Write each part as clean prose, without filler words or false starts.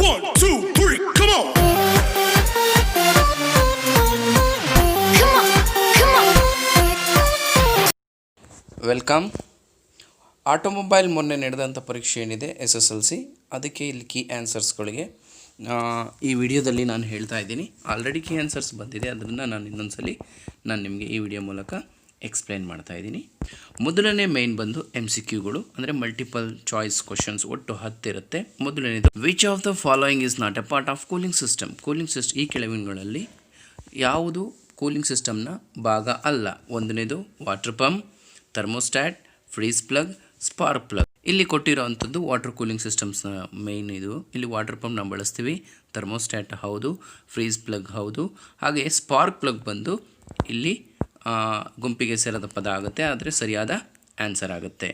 1, 2, 3, come on. Welcome. Automobile ಮೊನ್ನೆ ನಡೆದಂಥ ಪರೀಕ್ಷೆ ಏನಿದೆ SSLC, ಅದಕ್ಕೆ ಇಲ್ಲಿ ಕೀ ಆನ್ಸರ್ಸ್ಗಳಿಗೆ ಈ ವಿಡಿಯೋದಲ್ಲಿ ನಾನು ಹೇಳ್ತಾ ಇದ್ದೀನಿ. ಆಲ್ರೆಡಿ ಕೀ ಆನ್ಸರ್ಸ್ ಬಂದಿದೆ, ಅದನ್ನು ನಾನು ಇನ್ನೊಂದ್ಸಲಿ ನಿಮಗೆ ಈ ವಿಡಿಯೋ ಮೂಲಕ ಎಕ್ಸ್ಪ್ಲೈನ್ ಮಾಡ್ತಾ ಇದ್ದೀನಿ. ಮೊದಲನೇ ಮೇನ್ ಬಂದು MCQಗಳು, ಅಂದರೆ ಮಲ್ಟಿಪಲ್ ಚಾಯ್ಸ್ ಕ್ವಶನ್ಸ್, ಒಟ್ಟು 10 ಇರುತ್ತೆ. ಮೊದಲನೇದು, which of the following is not A part of cooling system. ಈ ಕೆಳಗಿನಗಳಲ್ಲಿ ಯಾವುದು ಕೂಲಿಂಗ್ ಸಿಸ್ಟಮ್ನ ಭಾಗ ಅಲ್ಲ? ಒಂದನೇದು water pump, thermostat, freeze plug, spark plug. ಇಲ್ಲಿ ಕೊಟ್ಟಿರೋವಂಥದ್ದು ವಾಟರ್ ಕೂಲಿಂಗ್ ಸಿಸ್ಟಮ್ಸ್ನ ಮೇಯ್ನ್ ಇದು. ಇಲ್ಲಿ ವಾಟರ್ ಪಂಪ್ನ ಬಳಸ್ತೀವಿ, ಥರ್ಮೋಸ್ಟ್ಯಾಟ್ ಹೌದು, ಫ್ರೀಸ್ ಪ್ಲಗ್ ಹೌದು, ಹಾಗೆ ಸ್ಪಾರ್ಕ್ ಪ್ಲಗ್ ಬಂದು ಇಲ್ಲಿ ಗುಂಪಿಗೆ ಸೇರದ ಪದ ಆಗುತ್ತೆ, ಆದರೆ ಸರಿಯಾದ ಆನ್ಸರ್ ಆಗುತ್ತೆ.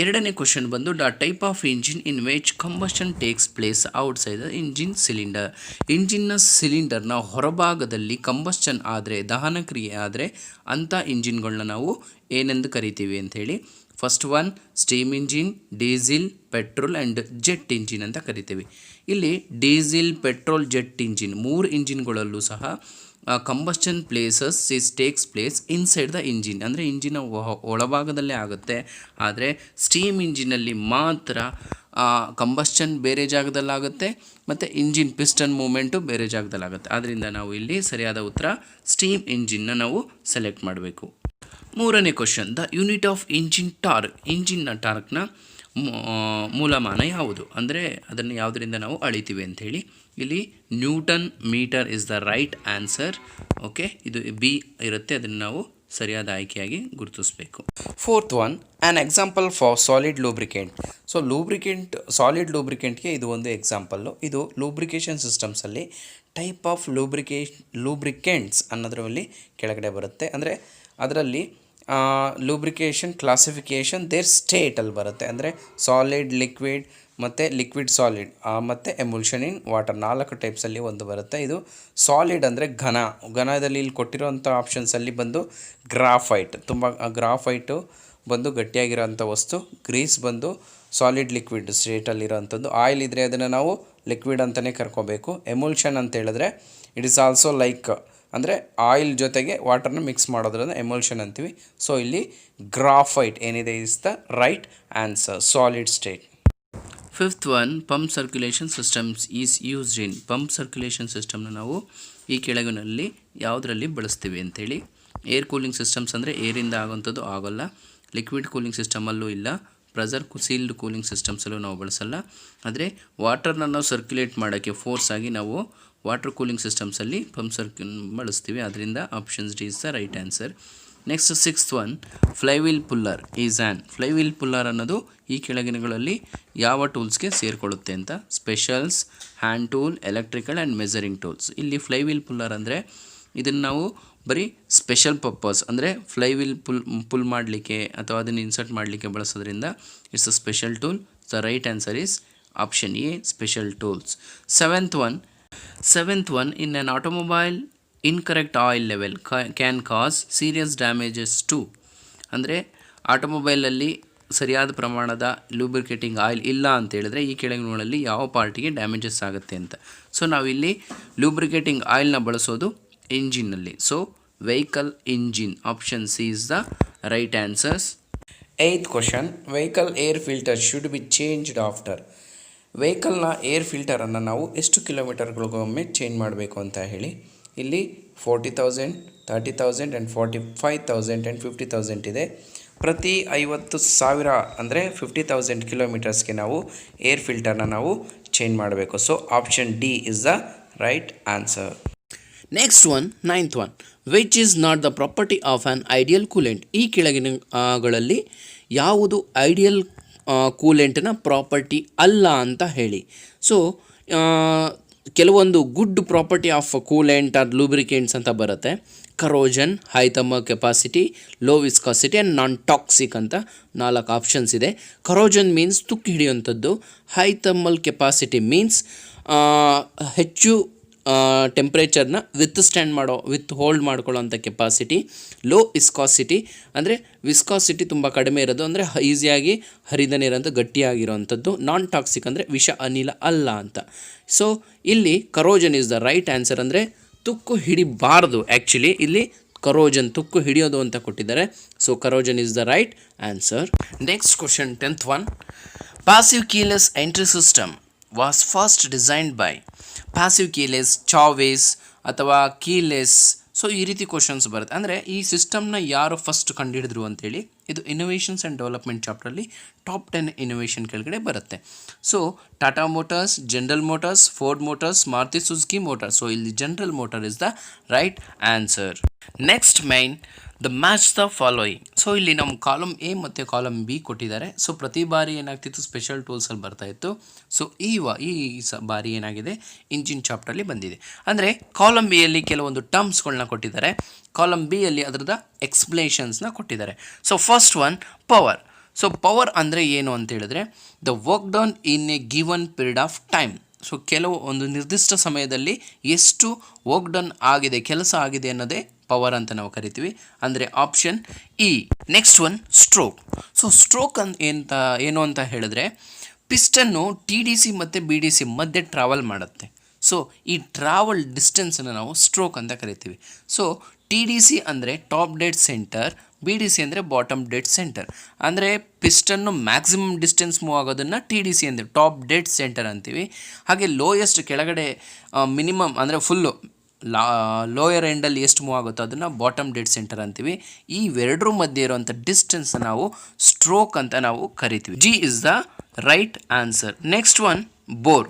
ಎರಡನೇ ಕ್ವಶನ್ ಬಂದು, the type of engine in which combustion takes place outside the engine cylinder. ಇಂಜಿನ್ನ ಸಿಲಿಂಡರ್ನ ಹೊರಭಾಗದಲ್ಲಿ ಕಂಬಷನ್ ಆದರೆ, ದಹನ ಕ್ರಿಯೆ ಆದರೆ ಅಂಥ ಇಂಜಿನ್ಗಳನ್ನ ನಾವು ಏನೆಂದು ಕರಿತೀವಿ ಅಂಥೇಳಿ. First one steam engine, diesel, petrol and jet engine ಅಂತ ಕರಿತೀವಿ. ಇಲ್ಲಿ ಡೀಸಿಲ್, ಪೆಟ್ರೋಲ್, ಜೆಟ್ ಇಂಜಿನ್ 3 ಇಂಜಿನ್ಗಳಲ್ಲೂ ಸಹ combustion takes place inside the engine, ಅಂದರೆ ಇಂಜಿನ ಒಳಭಾಗದಲ್ಲೇ ಆಗುತ್ತೆ. ಆದರೆ ಸ್ಟೀಮ್ ಇಂಜಿನಲ್ಲಿ ಮಾತ್ರ ಕಂಬಷನ್ ಬೇರೆ ಜಾಗದಲ್ಲಾಗುತ್ತೆ ಮತ್ತು ಇಂಜಿನ್ ಪಿಸ್ಟನ್ ಮೂಮೆಂಟು ಬೇರೆ ಜಾಗದಲ್ಲಾಗುತ್ತೆ. ಆದ್ದರಿಂದ ನಾವು ಇಲ್ಲಿ ಸರಿಯಾದ ಉತ್ತರ ಸ್ಟೀಮ್ ಇಂಜಿನ್ನ ನಾವು ಸೆಲೆಕ್ಟ್ ಮಾಡಬೇಕು. ಮೂರನೇ question, the unit of engine torque. ಇಂಜಿನ್ನ ಟಾರ್ಕ್ನ ಮೂಲಮಾನ ಯಾವುದು, ಅಂದರೆ ಅದನ್ನು ಯಾವುದರಿಂದ ನಾವು ಅಳಿತೀವಿ ಅಂಥೇಳಿ. ಇಲ್ಲಿ newton meter is the right answer. Okay, ಇದು ಬಿ ಇರುತ್ತೆ, ಅದನ್ನು ನಾವು ಸರಿಯಾದ ಆಯ್ಕೆಯಾಗಿ ಗುರುತಿಸಬೇಕು. Fourth one, an example for solid lubricant. So solid ಲೂಬ್ರಿಕೆಂಟ್ಗೆ ಇದು ಒಂದು ಎಕ್ಸಾಂಪಲ್ಲು. ಇದು ಲೂಬ್ರಿಕೇಷನ್ ಸಿಸ್ಟಮ್ಸಲ್ಲಿ ಟೈಪ್ ಆಫ್ ಲೂಬ್ರಿಕೆಂಟ್ಸ್ ಅನ್ನೋದರಲ್ಲಿ ಕೆಳಗಡೆ ಬರುತ್ತೆ. ಅಂದರೆ ಅದರಲ್ಲಿ ಲೂಬ್ರಿಕೇಷನ್ ಕ್ಲಾಸಿಫಿಕೇಷನ್ ದೇರ್ ಸ್ಟೇಟಲ್ಲಿ ಬರುತ್ತೆ. ಅಂದರೆ ಸಾಲಿಡ್, ಲಿಕ್ವಿಡ್ ಮತ್ತು ಲಿಕ್ವಿಡ್ ಸಾಲಿಡ್ ಮತ್ತು ಎಮುಲ್ಷನ್ ಇನ್ ವಾಟರ್ 4 ಟೈಪ್ಸಲ್ಲಿ ಒಂದು ಬರುತ್ತೆ. ಇದು ಸಾಲಿಡ್ ಅಂದರೆ ಘನದಲ್ಲಿ ಇಲ್ಲಿ ಕೊಟ್ಟಿರೋಂಥ ಆಪ್ಷನ್ಸಲ್ಲಿ ಬಂದು ಗ್ರಾಫೈಟು ಬಂದು ಗಟ್ಟಿಯಾಗಿರೋಂಥ ವಸ್ತು, ಗ್ರೀಸ್ ಬಂದು ಸಾಲಿಡ್ ಲಿಕ್ವಿಡ್ ಸ್ಟೇಟಲ್ಲಿರೋಂಥದ್ದು, ಆಯಿಲ್ ಇದ್ದರೆ ಅದನ್ನು ನಾವು ಲಿಕ್ವಿಡ್ ಅಂತಲೇ ಕರ್ಕೋಬೇಕು. ಎಮುಲ್ಷನ್ ಅಂತ ಹೇಳಿದ್ರೆ ಇಟ್ ಈಸ್ ಆಲ್ಸೋ ಲೈಕ್, ಅಂದರೆ ಆಯಿಲ್ ಜೊತೆಗೆ ವಾಟರ್ನ ಮಿಕ್ಸ್ ಮಾಡೋದ್ರಿಂದ ಎಮಲ್ಷನ್ ಅಂತೀವಿ. ಸೊ ಇಲ್ಲಿ ಗ್ರಾಫೈಟ್ ಏನಿದೆ is the right answer, solid state. Fifth one, pump circulation systems is used in. Pump circulation ಸಿಸ್ಟಮ್ನ ನಾವು ಈ ಕೆಳಗಿನಲ್ಲಿ ಯಾವುದರಲ್ಲಿ ಬಳಸ್ತೀವಿ ಅಂಥೇಳಿ. ಏರ್ ಕೂಲಿಂಗ್ ಸಿಸ್ಟಮ್ಸ್ ಅಂದರೆ ಏರಿಂದ ಆಗೋಂಥದ್ದು ಆಗೋಲ್ಲ. ಲಿಕ್ವಿಡ್ ಕೂಲಿಂಗ್ ಸಿಸ್ಟಮಲ್ಲೂ ಇಲ್ಲ. ಪ್ರೆಷರ್ ಸೀಲ್ಡ್ ಕೂಲಿಂಗ್ ಸಿಸ್ಟಮ್ಸಲ್ಲೂ ನಾವು ಬಳಸಲ್ಲ. ಆದರೆ ವಾಟರ್ನ ನಾವು ಸರ್ಕ್ಯುಲೇಟ್ ಮಾಡೋಕ್ಕೆ ಫೋರ್ಸ್ ಆಗಿ ನಾವು ವಾಟರ್ ಕೂಲಿಂಗ್ ಸಿಸ್ಟಮ್ಸಲ್ಲಿ ಪಂಪ್ ಬಳಸ್ತೀವಿ. ಅದರಿಂದ options D is the right answer. Next sixth one, flywheel puller is an. Flywheel puller ಅನ್ನೋದು ಈ ಕೆಳಗಿನಗಳಲ್ಲಿ ಯಾವ ಟೂಲ್ಸ್ಗೆ ಸೇರಿಕೊಳ್ಳುತ್ತೆ ಅಂತ. Specials, hand tool, electrical and measuring tools. ಇಲ್ಲಿ ಫ್ಲೈವೀಲ್ ಪುಲ್ಲರ್ ಅಂದರೆ ಇದನ್ನು ನಾವು ಬರೀ ಸ್ಪೆಷಲ್ ಪರ್ಪಸ್, ಅಂದರೆ ಫ್ಲೈವೀಲ್ ಪುಲ್ ಮಾಡಲಿಕ್ಕೆ ಅಥವಾ ಅದನ್ನು ಇನ್ಸರ್ಟ್ ಮಾಡಲಿಕ್ಕೆ ಬಳಸೋದ್ರಿಂದ it's a special tool. The right answer is option A, special tools. Seventh one, in an automobile, incorrect oil level can cause serious damages too. ಅಂದರೆ ಆಟೋಮೊಬೈಲಲ್ಲಿ ಸರಿಯಾದ ಪ್ರಮಾಣದ ಲೂಬ್ರಿಕೇಟಿಂಗ್ ಆಯಿಲ್ ಇಲ್ಲ ಅಂತ ಹೇಳಿದ್ರೆ ಈ ಕೆಳಗಿನಗಳಲ್ಲಿ ಯಾವ ಪಾರ್ಟಿಗೆ ಡ್ಯಾಮೇಜಸ್ ಆಗುತ್ತೆ ಅಂತ. ಸೊ ನಾವಿಲ್ಲಿ ಲೂಬ್ರಿಕೇಟಿಂಗ್ ಆಯಿಲ್ನ ಬಳಸೋದು ಇಂಜಿನ್ನಲ್ಲಿ. So vehicle engine, option C is the right answers. 8th question, vehicle air filter should be changed after. ವೆಹಿಕಲ್ನ ಏರ್ ಫಿಲ್ಟರನ್ನು ನಾವು ಎಷ್ಟು ಕಿಲೋಮೀಟರ್ಗಳಿಗೊಮ್ಮೆ ಚೇಂಜ್ ಮಾಡಬೇಕು ಅಂತ ಹೇಳಿ. ಇಲ್ಲಿ 40,000, 30,000 ಆ್ಯಂಡ್ 45,000 ಆ್ಯಂಡ್ 50,000 ಇದೆ. ಪ್ರತಿ 50,000 ಅಂದರೆ 50,000 ಕಿಲೋಮೀಟರ್ಸ್ಗೆ ನಾವು ಏರ್ ಫಿಲ್ಟರ್ನ ನಾವು ಚೇಂಜ್ ಮಾಡಬೇಕು. So option D is the right answer. Next one, 9th one, which is not the property of an ideal coolant. ಈ ಕೆಳಗಿನಗಳಲ್ಲಿ ಯಾವುದು ಐಡಿಯಲ್ ಕೂಲೆಂಟ್ನ ಪ್ರಾಪರ್ಟಿ ಅಲ್ಲ ಅಂತ ಹೇಳಿ. ಸೊ ಕೆಲವೊಂದು good property of coolant or lubricants ಅಂತ ಬರುತ್ತೆ. Corrosion, high thermal capacity, low viscosity and non toxic ಅಂತ 4 options ಇದೆ. ಕರೋಜನ್ ಮೀನ್ಸ್ ತುಕ್ಕು ಹಿಡಿಯುವಂಥದ್ದು. ಹೈ ಥರ್ಮಲ್ ಕೆಪಾಸಿಟಿ ಮೀನ್ಸ್ ಹೆಚ್ಚು ಟೆಂಪ್ರೇಚರ್ನ ವಿತ್ ಹೋಲ್ಡ್ ಮಾಡ್ಕೊಳ್ಳೋಂಥ ಕೆಪಾಸಿಟಿ. ಲೋ ವಿಸ್ಕಾಸಿಟಿ ಅಂದರೆ ವಿಸ್ಕಾಸಿಟಿ ತುಂಬ ಕಡಿಮೆ ಇರೋದು, ಅಂದರೆ ಈಸಿಯಾಗಿ ಹರಿದ ನೀರಂತ ಗಟ್ಟಿಯಾಗಿರೋವಂಥದ್ದು. ನಾನ್ ಟಾಕ್ಸಿಕ್ ಅಂದರೆ ವಿಷ ಅನಿಲ ಅಲ್ಲ ಅಂತ. ಸೊ ಇಲ್ಲಿ ಕರೋಜನ್ ಇಸ್ ದ ರೈಟ್ ಆನ್ಸರ್, ಅಂದರೆ ತುಕ್ಕು ಹಿಡಿಬಾರ್ದು. ಆ್ಯಕ್ಚುಲಿ ಇಲ್ಲಿ ಕರೋಜನ್ ತುಕ್ಕು ಹಿಡಿಯೋದು ಅಂತ ಕೊಟ್ಟಿದ್ದಾರೆ. So corrosion is the right answer. Next question 10th one. Passive keyless entry system was first designed by passive keyless, ಚಾವೇಸ್ ಅಥವಾ ಕೀಲೆಸ್. ಸೊ ಈ ರೀತಿ ಕ್ವಶನ್ಸ್ ಬರುತ್ತೆ. ಅಂದರೆ ಈ ಸಿಸ್ಟಮ್ನ ಯಾರು ಫಸ್ಟ್ ಕಂಡುಹಿಡಿದ್ರು ಅಂತೇಳಿ ಇದು ಇನೋವೇಷನ್ಸ್ ಆ್ಯಂಡ್ ಡೆವಲಪ್ಮೆಂಟ್ ಚಾಪ್ಟ್ರಲ್ಲಿ ಟಾಪ್ 10 ಇನೋವೇಷನ್ ಕೆಳಗಡೆ ಬರುತ್ತೆ. So Tata Motors, General Motors, Ford Motors, Maruti Suzuki Motors. So ಇಲ್ಲಿ General Motor is the right answer. Next mine the match the following. So ಇಲ್ಲಿ ನಮ್ಮ ಕಾಲಮ್ ಎ ಮತ್ತು ಕಾಲಮ್ ಬಿ ಕೊಟ್ಟಿದ್ದಾರೆ. So ಪ್ರತಿ ಬಾರಿ ಏನಾಗ್ತಿತ್ತು, ಸ್ಪೆಷಲ್ ಟೂಲ್ಸಲ್ಲಿ ಬರ್ತಾಯಿತ್ತು. ಸೊ ಈ ಬಾರಿ ಏನಾಗಿದೆ, ಇಂಜಿನ್ ಚಾಪ್ಟ್ರಲ್ಲಿ ಬಂದಿದೆ. ಅಂದರೆ ಕಾಲಮ್ ಬಿಯಲ್ಲಿ ಕೆಲವೊಂದು ಟರ್ಮ್ಸ್ಗಳನ್ನ ಕೊಟ್ಟಿದ್ದಾರೆ, ಕಾಲಮ್ ಬಿಯಲ್ಲಿ ಅದರದ ಎಕ್ಸ್ಪ್ಲೇಷನ್ಸ್ನ ಕೊಟ್ಟಿದ್ದಾರೆ. So first one power. So power ಅಂದರೆ ಏನು ಅಂತ ಹೇಳಿದ್ರೆ the work done in a given period of time. So ಕೆಲವು ಒಂದು ನಿರ್ದಿಷ್ಟ ಸಮಯದಲ್ಲಿ ಎಷ್ಟು ವರ್ಕ್ ಡನ್ ಆಗಿದೆ, ಕೆಲಸ ಆಗಿದೆ ಅನ್ನೋದೇ ಪವರ್ ಅಂತ ನಾವು ಕರಿತೀವಿ. ಅಂದರೆ option E. Next one stroke. So stroke ಏನು ಅಂತ ಹೇಳಿದ್ರೆ ಪಿಸ್ಟನ್ನು TDC ಮತ್ತು BDC ಮಧ್ಯೆ ಟ್ರಾವೆಲ್ ಮಾಡುತ್ತೆ. ಸೊ ಈ ಟ್ರಾವೆಲ್ ಡಿಸ್ಟೆನ್ಸನ್ನು ನಾವು ಸ್ಟ್ರೋಕ್ ಅಂತ ಕರಿತೀವಿ. ಸೊ TDC ಅಂದರೆ ಟಾಪ್ ಡೆಡ್ ಸೆಂಟರ್, BDC ಅಂದರೆ ಬಾಟಮ್ ಡೆಡ್ ಸೆಂಟರ್. ಅಂದರೆ ಪಿಸ್ಟನ್ನು ಮ್ಯಾಕ್ಸಿಮಮ್ ಡಿಸ್ಟೆನ್ಸ್ ಮೂವ್ ಆಗೋದನ್ನು TDC ಅಂದರೆ ಟಾಪ್ ಡೆಡ್ ಸೆಂಟರ್ ಅಂತೀವಿ. ಹಾಗೆ ಲೋಯೆಸ್ಟ್ ಕೆಳಗಡೆ ಮಿನಿಮಮ್ ಅಂದರೆ ಫುಲ್ಲು ಲೋಯರ್ ಎಂಡಲ್ಲಿ ಎಷ್ಟು ಮೂವ್ ಆಗುತ್ತೋ ಅದನ್ನು ಬಾಟಮ್ ಡೆಡ್ ಸೆಂಟರ್ ಅಂತೀವಿ. ಈ ಎರಡರ ಮಧ್ಯೆ ಇರುವಂಥ ಡಿಸ್ಟೆನ್ಸ್ ನಾವು ಸ್ಟ್ರೋಕ್ ಅಂತ ನಾವು ಕರಿತೀವಿ. G is the right answer. Next one bore.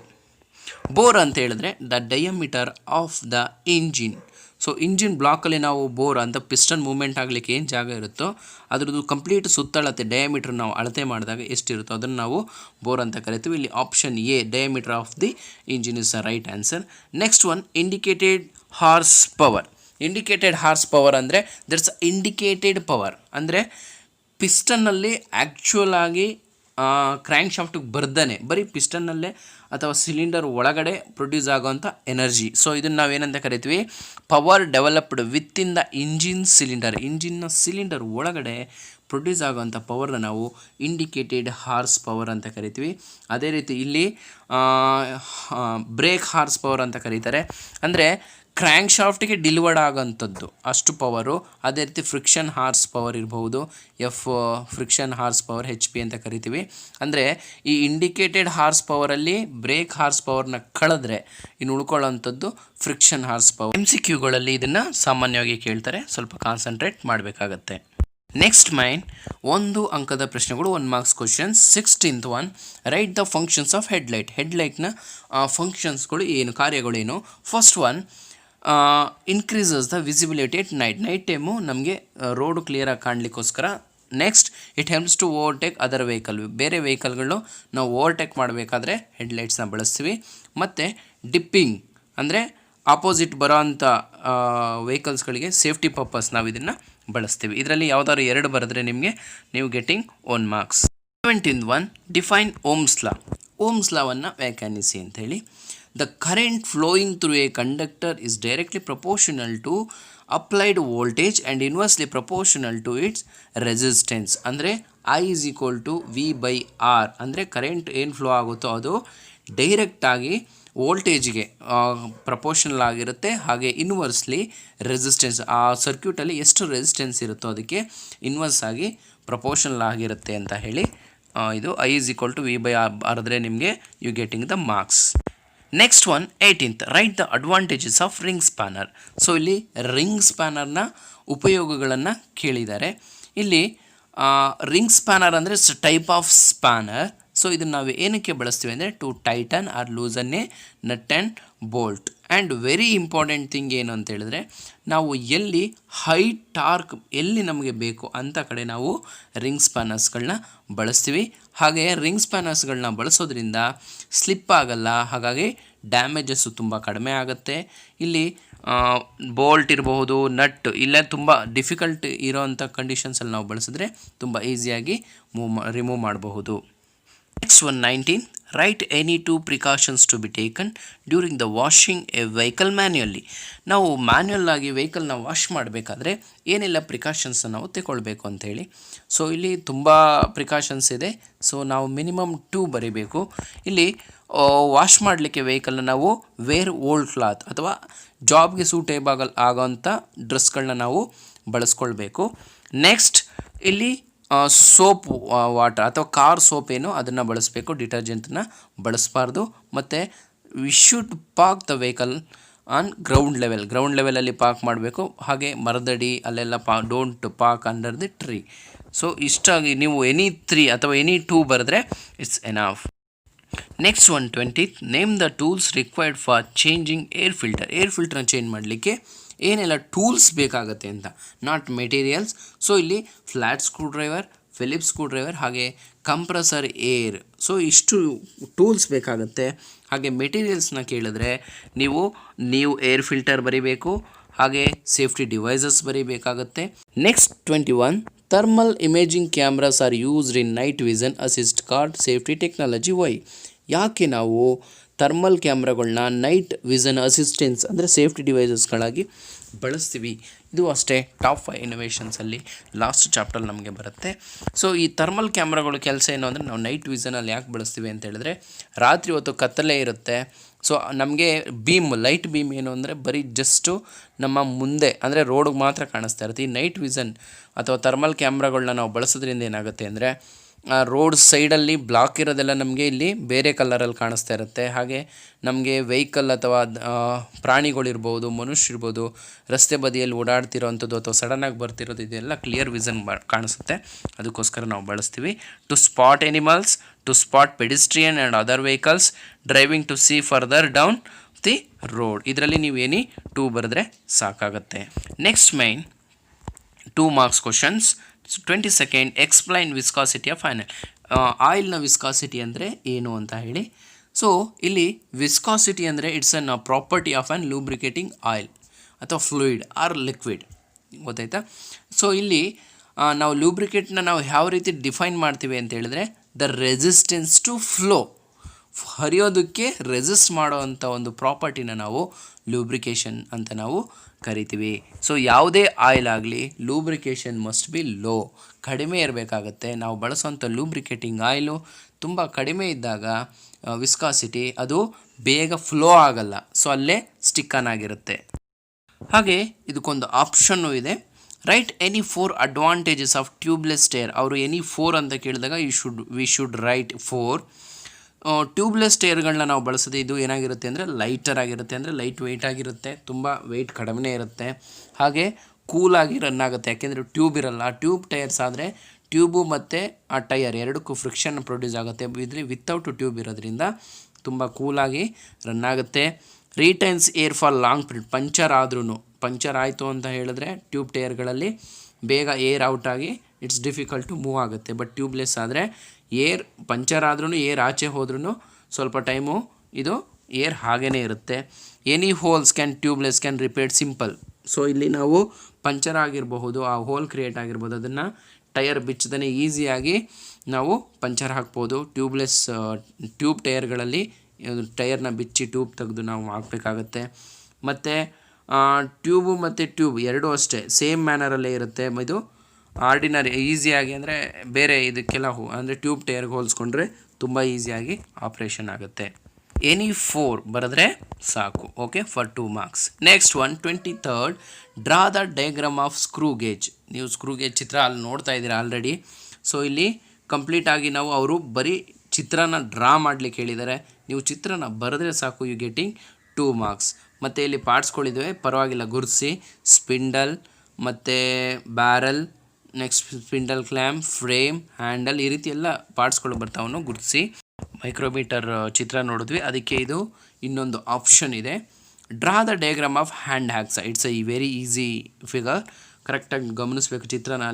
Bore ಅಂತ ಹೇಳಿದ್ರೆ the diameter of the engine. So engine ಬ್ಲಾಕಲ್ಲಿ ನಾವು ಬೋರ್ ಅಂತ ಪಿಸ್ಟನ್ ಮೂವ್ಮೆಂಟ್ ಆಗಲಿಕ್ಕೆ ಏನು ಜಾಗ ಇರುತ್ತೋ ಅದರದ್ದು ಕಂಪ್ಲೀಟ್ ಸುತ್ತಳತೆ ಡಯಾಮೀಟರ್ ನಾವು ಅಳತೆ ಮಾಡಿದಾಗ ಎಷ್ಟಿರುತ್ತೋ ಅದನ್ನು ನಾವು ಬೋರ್ ಅಂತ ಕರಿತೀವಿ. ಇಲ್ಲಿ option A diameter of the engine is the right answer. Next one indicated horse power. Indicated horse power ಅಂದರೆ ದಟ್ಸ್ ಇಂಡಿಕೇಟೆಡ್ ಪವರ್ ಅಂದರೆ ಪಿಸ್ಟನ್ನಲ್ಲಿ ಆ್ಯಕ್ಚುಯಲ್ ಆಗಿ ಕ್ರ್ಯಾಂಕ್ ಶಾಫ್ಟಿಗೆ ಬರ್ದೇ ಬರೀ ಪಿಸ್ಟನ್ನಲ್ಲೇ ಅಥವಾ ಸಿಲಿಂಡರ್ ಒಳಗಡೆ ಪ್ರೊಡ್ಯೂಸ್ ಆಗೋವಂಥ ಎನರ್ಜಿ. ಸೊ ಇದನ್ನು ನಾವೇನಂತ ಕರಿತೀವಿ, power developed within the engine cylinder. ಇಂಜಿನ್ನ ಸಿಲಿಂಡರ್ ಒಳಗಡೆ ಪ್ರೊಡ್ಯೂಸ್ ಆಗೋವಂಥ ಪವರ್ನ ನಾವು ಇಂಡಿಕೇಟೆಡ್ ಹಾರ್ಸ್ ಪವರ್ ಅಂತ ಕರಿತೀವಿ. ಅದೇ ರೀತಿ ಇಲ್ಲಿ ಬ್ರೇಕ್ ಹಾರ್ಸ್ ಪವರ್ ಅಂತ ಕರೀತಾರೆ. ಅಂದರೆ ಕ್ರ್ಯಾಂಕ್ ಶಾಫ್ಟಿಗೆ ಡಿಲಿವರ್ಡ್ ಆಗೋಂಥದ್ದು ಅಷ್ಟು ಪವರು. ಅದೇ ರೀತಿ ಫ್ರಿಕ್ಷನ್ ಹಾರ್ಸ್ ಪವರ್ ಇರ್ಬೋದು, ಫ್ರಿಕ್ಷನ್ ಹಾರ್ಸ್ ಪವರ್ HP ಅಂತ ಕರಿತೀವಿ. ಅಂದರೆ ಈ ಇಂಡಿಕೇಟೆಡ್ ಹಾರ್ಸ್ ಪವರಲ್ಲಿ ಬ್ರೇಕ್ ಹಾರ್ಸ್ ಪವರ್ನ ಕಳೆದ್ರೆ ಇನ್ನು ಉಳ್ಕೊಳ್ಳೋಂಥದ್ದು ಫ್ರಿಕ್ಷನ್ ಹಾರ್ಸ್ ಪವರ್. MCQಗಳಲ್ಲಿ ಇದನ್ನು ಸಾಮಾನ್ಯವಾಗಿ ಕೇಳ್ತಾರೆ, ಸ್ವಲ್ಪ ಕಾನ್ಸಂಟ್ರೇಟ್ ಮಾಡಬೇಕಾಗತ್ತೆ. ನೆಕ್ಸ್ಟ್ ಮೈನ್ 1 ಅಂಕದ ಪ್ರಶ್ನೆಗಳು, 1 marks questions. 16th one, right the functions of headlight. ಹೆಡ್ಲೈಟ್ನ ಫಂಕ್ಷನ್ಸ್ಗಳು ಏನು, ಕಾರ್ಯಗಳೇನು. First one increases the visibility at night. Night time ನಮಗೆ ರೋಡು ಕ್ಲಿಯರಾಗಿ ಕಾಣಲಿಕ್ಕೋಸ್ಕರ. Next it helps to overtake other vehicle. ಬೇರೆ ವೆಹಿಕಲ್ಗಳು ನಾವು ಓವರ್ಟೇಕ್ ಮಾಡಬೇಕಾದ್ರೆ ಹೆಡ್ಲೈಟ್ಸ್ನ ಬಳಸ್ತೀವಿ. ಮತ್ತು ಡಿಪ್ಪಿಂಗ್ ಅಂದರೆ ಆಪೋಸಿಟ್ ಬರೋ ಅಂಥ ವೆಹಿಕಲ್ಸ್ಗಳಿಗೆ ಸೇಫ್ಟಿ ಪರ್ಪಸ್ ನಾವು ಇದನ್ನು ಬಳಸ್ತೀವಿ. ಇದರಲ್ಲಿ ಯಾವುದಾದ್ರು 2 ಬರೆದ್ರೆ ನೀವು getting 1 marks. 17th one, define Ohm's law. Ohm's ಲಾವನ್ನು ವ್ಯಾಖ್ಯಾನಿಸಿ ಅಂತ ಹೇಳಿ. The current flowing through a conductor is directly proportional to applied voltage and inversely proportional to its resistance. ಅಂದರೆ I is equal to V/R. ಅಂದರೆ current ಏನು flow ಆಗುತ್ತೋ ಅದು ಡೈರೆಕ್ಟಾಗಿ ವೋಲ್ಟೇಜ್ಗೆ ಪ್ರಪೋರ್ಷನಲ್ ಆಗಿರುತ್ತೆ. ಹಾಗೆ ಇನ್ವರ್ಸ್ಲಿ ರೆಸಿಸ್ಟೆನ್ಸ್, ಆ ಸರ್ಕ್ಯೂಟಲ್ಲಿ ಎಷ್ಟು ರೆಸಿಸ್ಟೆನ್ಸ್ ಇರುತ್ತೋ ಅದಕ್ಕೆ ಇನ್ವರ್ಸ್ ಆಗಿ ಪ್ರಪೋರ್ಷನಲ್ ಆಗಿರುತ್ತೆ ಅಂತ ಹೇಳಿ ಇದು I is equal to V/R ಬರೆದ್ರೆ ನಿಮಗೆ you getting the marks. Next one 18th, right the advantages of ring spanner. So ಇಲ್ಲಿ ರಿಂಗ್ ಸ್ಪ್ಯಾನರ್ನ ಉಪಯೋಗಗಳನ್ನು ಕೇಳಿದ್ದಾರೆ. ಇಲ್ಲಿ ರಿಂಗ್ ಸ್ಪ್ಯಾನರ್ ಅಂದರೆ ಟೈಪ್ ಆಫ್ ಸ್ಪ್ಯಾನರ್. ಸೊ ಇದನ್ನು ನಾವು ಏನಕ್ಕೆ ಬಳಸ್ತೀವಿ ಅಂದರೆ to tighten or loosen a nut and bolt. And very important thing ಏನು ಅಂತ ಹೇಳಿದ್ರೆ ನಾವು ಎಲ್ಲಿ ಹೈ ಟಾರ್ಕ್ ಎಲ್ಲಿ ನಮಗೆ ಬೇಕು ಅಂಥ ಕಡೆ ನಾವು ರಿಂಗ್ ಸ್ಪ್ಯಾನರ್ಸ್ಗಳನ್ನ ಬಳಸ್ತೀವಿ. ಹಾಗೆ ರಿಂಗ್ ಸ್ಪ್ಯಾನರ್ಸ್ಗಳನ್ನ ಬಳಸೋದ್ರಿಂದ ಸ್ಲಿಪ್ ಆಗಲ್ಲ, ಹಾಗಾಗಿ ಡ್ಯಾಮೇಜಸ್ಸು ತುಂಬ ಕಡಿಮೆ ಆಗುತ್ತೆ. ಇಲ್ಲಿ ಬೋಲ್ಟ್ ಇರಬಹುದು, ನಟ್ ಇಲ್ಲ ತುಂಬ ಡಿಫಿಕಲ್ಟ್ ಇರೋವಂಥ ಕಂಡೀಷನ್ಸಲ್ಲಿ ನಾವು ಬಳಸಿದ್ರೆ ತುಂಬ ಈಸಿಯಾಗಿ ರಿಮೂವ್ ಮಾಡಬಹುದು. Next one 19. Write any 2 precautions to be taken during the washing a vehicle manually. ನಾವು ಮ್ಯಾನ್ಯಲ್ ಆಗಿ ವೆಹಿಕಲ್ನ ವಾಶ್ ಮಾಡಬೇಕಾದ್ರೆ ಏನೆಲ್ಲ ಪ್ರಿಕಾಷನ್ಸ್ ನಾವು ತಗೊಳ್ಬೇಕು ಅಂತೇಳಿ. ಸೊ ಇಲ್ಲಿ ತುಂಬ ಪ್ರಿಕಾಷನ್ಸ್ ಇದೆ. ಸೊ ನಾವು ಮಿನಿಮಮ್ 2 ಬರೀಬೇಕು. ಇಲ್ಲಿ ವಾಶ್ ಮಾಡಲಿಕ್ಕೆ ವೆಹಿಕಲ್ನ ನಾವು ವೇರ್ ಓಲ್ಡ್ ಕ್ಲಾತ್ ಅಥವಾ ಜಾಬ್ಗೆ ಸೂಟೇಬಲ್ ಆಗೋಂಥ ಡ್ರೆಸ್ಗಳನ್ನ ನಾವು ಬಳಸ್ಕೊಳ್ಬೇಕು. ನೆಕ್ಸ್ಟ್ ಇಲ್ಲಿ ಸೋಪು ವಾಟರ್ ಅಥವಾ ಕಾರ್ ಸೋಪ್ ಏನು ಅದನ್ನು ಬಳಸಬೇಕು, ಡಿಟರ್ಜೆಂಟನ್ನು ಬಳಸಬಾರ್ದು. ಮತ್ತು we should park the vehicle on ground ಲೆವೆಲಲ್ಲಿ ಪಾರ್ಕ್ ಮಾಡಬೇಕು. ಹಾಗೆ ಮರದಡಿ ಅಲ್ಲೆಲ್ಲ don't park under the tree. So ಇಷ್ಟಾಗಿ ನೀವು ಎನಿ 3 ಅಥವಾ ಎನಿ 2 ಬರೆದ್ರೆ it's enough. Next 120. Name the tools required for changing air ಫಿಲ್ಟರ್ನ ಚೇಂಜ್ ಮಾಡಲಿಕ್ಕೆ ಏನೆಲ್ಲ ಟೂಲ್ಸ್ ಬೇಕಾಗುತ್ತೆ ಅಂತ, ನಾಟ್ ಮೆಟೀರಿಯಲ್ಸ್. ಸೊ ಇಲ್ಲಿ flat screw driver, Philips screw driver, ಹಾಗೆ ಕಂಪ್ರೆಸರ್ ಏರ್. ಸೊ ಇಷ್ಟು ಟೂಲ್ಸ್ ಬೇಕಾಗುತ್ತೆ. ಹಾಗೆ ಮೆಟೀರಿಯಲ್ಸ್ನ ಕೇಳಿದ್ರೆ ನೀವು ಏರ್ ಫಿಲ್ಟರ್ ಬರೀಬೇಕು, ಹಾಗೆ ಸೇಫ್ಟಿ ಡಿವೈಸಸ್ ಬರೀಬೇಕಾಗುತ್ತೆ. Next 21. Thermal imaging cameras are used in night vision assist card safety technology. Why? ಯಾಕೆ ನಾವು ಥರ್ಮಲ್ ಕ್ಯಾಮ್ರಾಗಳನ್ನ ನೈಟ್ ವಿಷನ್ ಅಸಿಸ್ಟೆನ್ಸ್ ಅಂದರೆ ಸೇಫ್ಟಿ ಡಿವೈಸಸ್ಗಳಾಗಿ ಬಳಸ್ತೀವಿ? ಇದು ಅಷ್ಟೇ ಟಾಪ್ 5 ಇನೋವೇಷನ್ಸಲ್ಲಿ ಲಾಸ್ಟ್ ಚಾಪ್ಟರ್ ನಮಗೆ ಬರುತ್ತೆ. ಸೊ ಈ ಥರ್ಮಲ್ ಕ್ಯಾಮ್ರಾಗಳ ಕೆಲಸ ಏನು ಅಂದರೆ ನಾವು ನೈಟ್ ವಿಷನಲ್ಲಿ ಯಾಕೆ ಬಳಸ್ತೀವಿ ಅಂತ ಹೇಳಿದ್ರೆ ರಾತ್ರಿ ಹೊತ್ತು ಕತ್ತಲೇ ಇರುತ್ತೆ. ಸೊ ನಮಗೆ ಲೈಟ್ ಬೀಮ್ ಏನು ಅಂದರೆ ಬರೀ ಜಸ್ಟು ನಮ್ಮ ಮುಂದೆ ಅಂದರೆ ರೋಡ್ಗೆ ಮಾತ್ರ ಕಾಣಿಸ್ತಾ ಇರುತ್ತೆ. ಈ ನೈಟ್ ವಿಷನ್ ಅಥವಾ ಥರ್ಮಲ್ ಕ್ಯಾಮ್ರಾಗಳನ್ನ ನಾವು ಬಳಸೋದ್ರಿಂದ ಏನಾಗುತ್ತೆ ಅಂದರೆ ರೋಡ್ ಸೈಡಲ್ಲಿ ಬ್ಲಾಕ್ ಇರೋದೆಲ್ಲ ನಮಗೆ ಇಲ್ಲಿ ಬೇರೆ ಕಲರಲ್ಲಿ ಕಾಣಿಸ್ತಾ ಇರುತ್ತೆ. ಹಾಗೆ ನಮಗೆ ವೆಹಿಕಲ್ ಅಥವಾ ಪ್ರಾಣಿಗಳಿರ್ಬೋದು, ಮನುಷ್ಯರಿರ್ಬೋದು, ರಸ್ತೆ ಬದಿಯಲ್ಲಿ ಓಡಾಡ್ತಿರೋವಂಥದ್ದು ಅಥವಾ ಸಡನ್ನಾಗಿ ಬರ್ತಿರೋದು ಇದೆಲ್ಲ ಕ್ಲಿಯರ್ ವಿಷನ್ ಕಾಣಿಸುತ್ತೆ. ಅದಕ್ಕೋಸ್ಕರ ನಾವು ಬಳಸ್ತೀವಿ. To spot animals, to spot pedestrian and other vehicles, driving to see further down the road. ಇದರಲ್ಲಿ ನೀವು ಎನಿ 2 ಬರೆದ್ರೆ ಸಾಕಾಗುತ್ತೆ. Next main 2 marks questions. 22nd. Explain viscosity of oil. ಆಯಿಲ್ನ ವಿಸ್ಕಾಸಿಟಿ ಅಂದರೆ ಏನು ಅಂತ ಹೇಳಿ. ಸೊ ಇಲ್ಲಿ ವಿಸ್ಕಾಸಿಟಿ ಅಂದರೆ it's an property of an lubricating oil ಅಥವಾ ಫ್ಲೂಯಿಡ್ ಆರ್ ಲಿಕ್ವಿಡ್. ಗೊತ್ತಾಯ್ತಾ? ಸೊ ಇಲ್ಲಿ ನಾವು ಲೂಬ್ರಿಕೇಟ್ನ ನಾವು ಯಾವ ರೀತಿ ಡಿಫೈನ್ ಮಾಡ್ತೀವಿ ಅಂತ ಹೇಳಿದ್ರೆ ದ ರೆಸಿಸ್ಟೆನ್ಸ್ ಟು ಫ್ಲೋ, ಹರಿಯೋದಕ್ಕೆ ರೆಸಿಸ್ಟ್ ಮಾಡೋವಂಥ ಒಂದು ಪ್ರಾಪರ್ಟಿನ ನಾವು ಲೂಬ್ರಿಕೇಷನ್ ಅಂತ ನಾವು ಕರಿತೀವಿ. ಸೊ ಯಾವುದೇ ಆಯಿಲ್ ಆಗಲಿ ಲೂಬ್ರಿಕೇಷನ್ ಮಸ್ಟ್ ಬಿ ಲೋ, ಕಡಿಮೆ ಇರಬೇಕಾಗತ್ತೆ. ನಾವು ಬಳಸೋಂಥ ಲೂಬ್ರಿಕೇಟಿಂಗ್ ಆಯಿಲು ತುಂಬ ಕಡಿಮೆ ಇದ್ದಾಗ ವಿಸ್ಕಾಸಿಟಿ ಅದು ಬೇಗ ಫ್ಲೋ ಆಗಲ್ಲ. ಸೊ ಅಲ್ಲೇ ಸ್ಟಿಕ್ ಆನ್ ಆಗಿರುತ್ತೆ. ಹಾಗೆ ಇದಕ್ಕೊಂದು ಆಪ್ಷನ್ನು ಇದೆ. Right any 4 advantages of tubeless tyre. ಅವರು ಎನಿ 4 ಅಂತ ಕೇಳಿದಾಗ ವಿ ಶುಡ್ ರೈಟ್ 4. ಟ್ಯೂಬ್ಲೆಸ್ ಟೈರ್ಗಳನ್ನ ನಾವು ಬಳಸೋದು ಇದು ಏನಾಗಿರುತ್ತೆ ಅಂದರೆ ಲೈಟರ್ ಆಗಿರುತ್ತೆ, ಅಂದರೆ ಲೈಟ್ ವೆಯ್ಟ್ ಆಗಿರುತ್ತೆ, ತುಂಬ ವೆಯ್ಟ್ ಕಡಿಮೆ ಇರುತ್ತೆ. ಹಾಗೆ ಕೂಲಾಗಿ ರನ್ ಆಗುತ್ತೆ, ಯಾಕೆಂದರೆ ಟ್ಯೂಬ್ ಇರಲ್ಲ. ಟ್ಯೂಬ್ ಟೈರ್ಸ್ ಆದರೆ ಟ್ಯೂಬು ಮತ್ತು ಆ ಟೈರ್ ಎರಡಕ್ಕೂ ಫ್ರಿಕ್ಷನ್ ಪ್ರೊಡ್ಯೂಸ್ ಆಗುತ್ತೆ. ಇದರಲ್ಲಿ ವಿತೌಟ್ ಟ್ಯೂಬ್ ಇರೋದ್ರಿಂದ ತುಂಬ ಕೂಲಾಗಿ ರನ್ ಆಗುತ್ತೆ. Retains air for long period. Puncture ಆಯಿತು ಅಂತ ಹೇಳಿದ್ರೆ ಟ್ಯೂಬ್ ಟೈರ್ಗಳಲ್ಲಿ ಬೇಗ ಏರ್ ಔಟ್ ಆಗಿ ಇಟ್ಸ್ ಡಿಫಿಕಲ್ಟ್ ಟು ಮೂವ್ ಆಗುತ್ತೆ. ಬಟ್ ಟ್ಯೂಬ್ಲೆಸ್ ಆದರೆ ಏರ್ ಪಂಚರ್ ಆದ್ರೂ ಏರ್ ಆಚೆ ಹೋದ್ರೂ ಸ್ವಲ್ಪ ಟೈಮು ಇದು ಏರ್ ಹಾಗೇ ಇರುತ್ತೆ. Any holes tubeless can repair simple. So ಇಲ್ಲಿ ನಾವು ಪಂಚರ್ ಆಗಿರಬಹುದು, ಆ ಹೋಲ್ ಕ್ರಿಯೇಟ್ ಆಗಿರ್ಬೋದು, ಅದನ್ನು ಟೈರ್ ಬಿಚ್ಚದೇ ಈಸಿಯಾಗಿ ನಾವು ಪಂಚರ್ ಹಾಕ್ಬೋದು. ಟ್ಯೂಬ್ ಟೈರ್ಗಳಲ್ಲಿ ಟೈರ್ನ ಬಿಚ್ಚಿ ಟ್ಯೂಬ್ ತೆಗೆದು ನಾವು ಹಾಕಬೇಕಾಗತ್ತೆ. ಮತ್ತು ಟ್ಯೂಬು ಮತ್ತು ಟ್ಯೂಬ್ ಎರಡೂ ಅಷ್ಟೇ ಸೇಮ್ ಮ್ಯಾನರಲ್ಲೇ ಇರುತ್ತೆ. ಇದು ಆರ್ಡಿನರಿ ಈಸಿಯಾಗಿ ಅಂದರೆ ಬೇರೆ ಇದಕ್ಕೆಲ್ಲ ಅಂದರೆ ಟ್ಯೂಬ್ ಟೈರ್ಗೆ ಹೋಲಿಸ್ಕೊಂಡ್ರೆ ತುಂಬ ಈಸಿಯಾಗಿ ಆಪ್ರೇಷನ್ ಆಗುತ್ತೆ. ಎನಿ 4 ಬರೆದ್ರೆ ಸಾಕು. Okay, for 2 marks. Next 23rd. Draw the diagram of screw gauge. ನೀವು ಸ್ಕ್ರೂ ಗೇಜ್ ಚಿತ್ರ ಅಲ್ಲಿ ನೋಡ್ತಾ ಇದ್ದೀರಾ ಆಲ್ರೆಡಿ. ಸೊ ಇಲ್ಲಿ ಕಂಪ್ಲೀಟಾಗಿ ಅವರು ಬರೀ ಚಿತ್ರನ ಡ್ರಾ ಮಾಡಲಿಕ್ಕೆ ಹೇಳಿದ್ದಾರೆ. ನೀವು ಚಿತ್ರನ ಬರೆದ್ರೆ ಸಾಕು, ಯು ಗೆಟಿಂಗ್ 2 marks. ಮತ್ತು ಇಲ್ಲಿ ಪಾರ್ಟ್ಸ್ಗಳಿದ್ದಾವೆ, ಪರವಾಗಿಲ್ಲ ಗುರುತಿಸಿ. ಸ್ಪಿಂಡಲ್ ಮತ್ತು barrel, next spindle clamp, frame, handle, ಈ ರೀತಿ ಎಲ್ಲ ಪಾರ್ಟ್ಸ್ಗಳು ಬರ್ತಾವನ್ನು ಗುರುತಿಸಿ. ಮೈಕ್ರೋಮೀಟರ್ ಚಿತ್ರ ನೋಡಿದ್ವಿ, ಅದಕ್ಕೆ ಇದು ಇನ್ನೊಂದು ಆಪ್ಷನ್ ಇದೆ. Draw the diagram of hand hacks. It's A very easy figure. ಕರೆಕ್ಟಾಗಿ ಗಮನಿಸಬೇಕು ಚಿತ್ರನ.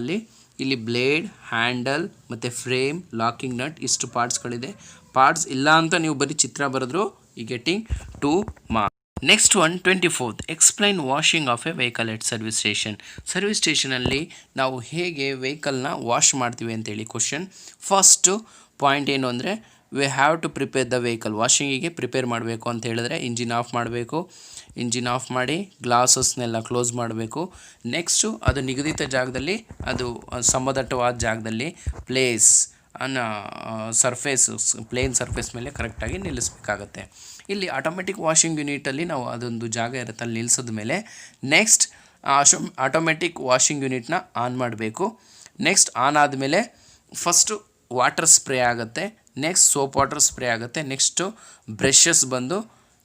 ಇಲ್ಲಿ ಬ್ಲೇಡ್, ಹ್ಯಾಂಡಲ್ ಮತ್ತು ಫ್ರೇಮ್, ಲಾಕಿಂಗ್ ನಟ್, ಇಷ್ಟು ಪಾರ್ಟ್ಸ್ಗಳಿದೆ. ಪಾರ್ಟ್ಸ್ ಇಲ್ಲ ಅಂತ ನೀವು ಬರೀ ಚಿತ್ರ ಬರೆದ್ರು ಈ getting 2 marks. Next 24th. Explain washing of a vehicle at service station. Service ಸ್ಟೇಷನಲ್ಲಿ ನಾವು ಹೇಗೆ ವೆಹಿಕಲ್ನ ವಾಶ್ ಮಾಡ್ತೀವಿ ಅಂತೇಳಿ ಕ್ವಶನ್. ಫಸ್ಟು ಪಾಯಿಂಟ್ ಏನು ಅಂದರೆ we have to prepare the vehicle. ವಾಷಿಂಗಿಗೆ ಪ್ರಿಪೇರ್ ಮಾಡಬೇಕು ಅಂತ ಹೇಳಿದ್ರೆ ಇಂಜಿನ್ ಆಫ್ ಮಾಡಬೇಕು. ಇಂಜಿನ್ ಆಫ್ ಮಾಡಿ ಗ್ಲಾಸಸ್ನೆಲ್ಲ ಕ್ಲೋಸ್ ಮಾಡಬೇಕು. ನೆಕ್ಸ್ಟು ಅದು ನಿಗದಿತ ಜಾಗದಲ್ಲಿ, ಅದು ಸಮದಟ್ಟವಾದ ಜಾಗದಲ್ಲಿ ಪ್ಲೇಸ್ ಸರ್ಫೇಸ್ ಪ್ಲೇನ್ ಸರ್ಫೇಸ್ ಮೇಲೆ ಕರೆಕ್ಟಾಗಿ ನಿಲ್ಲಿಸಬೇಕಾಗತ್ತೆ. ಇಲ್ಲಿ ಆಟೋಮೆಟಿಕ್ ವಾಷಿಂಗ್ ಯೂನಿಟಲ್ಲಿ ನಾವು ಅದೊಂದು ಜಾಗ ಇರುತ್ತೆ, ಅಲ್ಲಿ ನಿಲ್ಲಿಸಿದ ಮೇಲೆ ನೆಕ್ಸ್ಟ್ ಆಟೋಮೆಟಿಕ್ ವಾಷಿಂಗ್ ಯೂನಿಟ್ನ ಆನ್ ಮಾಡಬೇಕು. ನೆಕ್ಸ್ಟ್ ಆನ್ ಆದಮೇಲೆ ಫಸ್ಟು ವಾಟರ್ ಸ್ಪ್ರೇ ಆಗುತ್ತೆ, ನೆಕ್ಸ್ಟ್ ಸೋಪ್ ವಾಟರ್ ಸ್ಪ್ರೇ ಆಗುತ್ತೆ, ನೆಕ್ಸ್ಟು ಬ್ರಷಸ್ ಬಂದು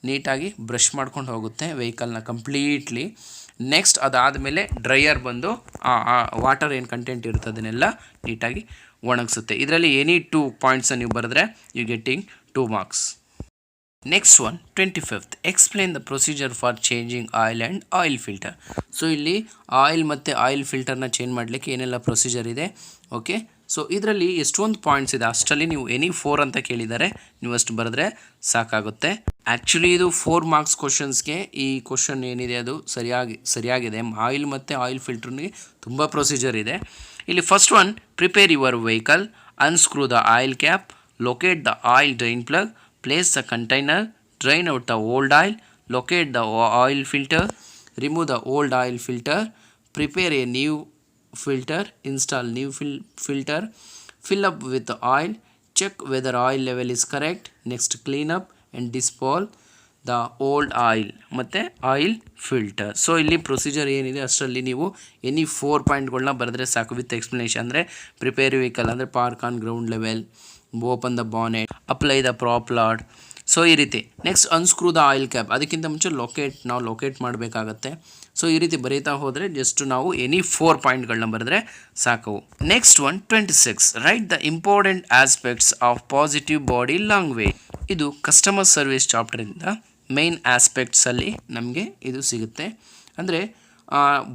ನೀಟಾಗಿ ಬ್ರಷ್ ಮಾಡ್ಕೊಂಡು ಹೋಗುತ್ತೆ ವೆಹಿಕಲ್ನ ಕಂಪ್ಲೀಟ್ಲಿ. ನೆಕ್ಸ್ಟ್ ಅದಾದಮೇಲೆ ಡ್ರೈಯರ್ ಬಂದು ವಾಟರ್ ಏನು ಕಂಟೆಂಟ್ ಇರುತ್ತೆ ಅದನ್ನೆಲ್ಲ ನೀಟಾಗಿ ಒಣಗಿಸುತ್ತೆ. ಇದರಲ್ಲಿ ಎನಿ 2 ಪಾಯಿಂಟ್ಸನ್ನು ನೀವು ಬರೆದ್ರೆ you getting 2 marks. Next one 25th, explain the procedure for changing oil and oil filter. So ಇಲ್ಲಿ ಆಯಿಲ್ ಮತ್ತು ಆಯಿಲ್ ಫಿಲ್ಟರ್ನ ಚೇಂಜ್ ಮಾಡಲಿಕ್ಕೆ ಏನೆಲ್ಲ ಪ್ರೊಸೀಜರ್ ಇದೆ. ಓಕೆ, ಸೊ ಇದರಲ್ಲಿ ಎಷ್ಟೊಂದು ಪಾಯಿಂಟ್ಸ್ ಇದೆ, ಅಷ್ಟರಲ್ಲಿ ನೀವು ಎನಿ 4 ಅಂತ ಕೇಳಿದ್ದಾರೆ, ನೀವು ಅಷ್ಟು ಬರೆದ್ರೆ ಸಾಕಾಗುತ್ತೆ. ಆ್ಯಕ್ಚುಲಿ ಇದು 4 ಮಾರ್ಕ್ಸ್ ಕ್ವಶನ್ಸ್ಗೆ ಈ ಕ್ವಶನ್ ಏನಿದೆ ಅದು ಸರಿಯಾಗಿದೆ. ಆಯಿಲ್ ಮತ್ತು ಆಯಿಲ್ ಫಿಲ್ಟರ್ನಿಗೆ ತುಂಬ ಪ್ರೊಸೀಜರ್ ಇದೆ. ಇಲ್ಲಿ first one, prepare your vehicle, unscrew the oil cap, locate the oil drain plug, place the container, drain out the old oil, locate the oil filter, remove the old oil filter, prepare a new filter, install new filter, fill up with oil, check whether oil level is correct, next clean up and dispose the old oil ಮತ್ತು oil filter. So ಇಲ್ಲಿ procedure ಏನಿದೆ ಅಷ್ಟರಲ್ಲಿ ನೀವು any 4 ಪಾಯಿಂಟ್ಗಳನ್ನ ಬರೆದ್ರೆ ಸಾಕು with explanation. ಅಂದರೆ prepare vehicle ಅಂದರೆ park on ground level, open the bonnet, apply the prop rod. So ಈ ರೀತಿ. Next unscrew the oil cap, ಅದಕ್ಕಿಂತ ಮುಂಚೆ ನಾವು ಲೊಕೇಟ್ ಮಾಡಬೇಕಾಗತ್ತೆ. ಸೊ ಈ ರೀತಿ ಬರೀತಾ ಹೋದರೆ ಜಸ್ಟ್ ನಾವು ಎನಿ 4 ಪಾಯಿಂಟ್ಗಳನ್ನ ಬರೆದ್ರೆ ಸಾಕು. Next one 26, right the important aspects of positive body language. ಇದು ಕಸ್ಟಮರ್ ಸರ್ವಿಸ್ ಚಾಪ್ಟರಿಂದ ಮೇನ್ ಆಸ್ಪೆಕ್ಟ್ಸಲ್ಲಿ ನಮಗೆ ಇದು ಸಿಗುತ್ತೆ. ಅಂದರೆ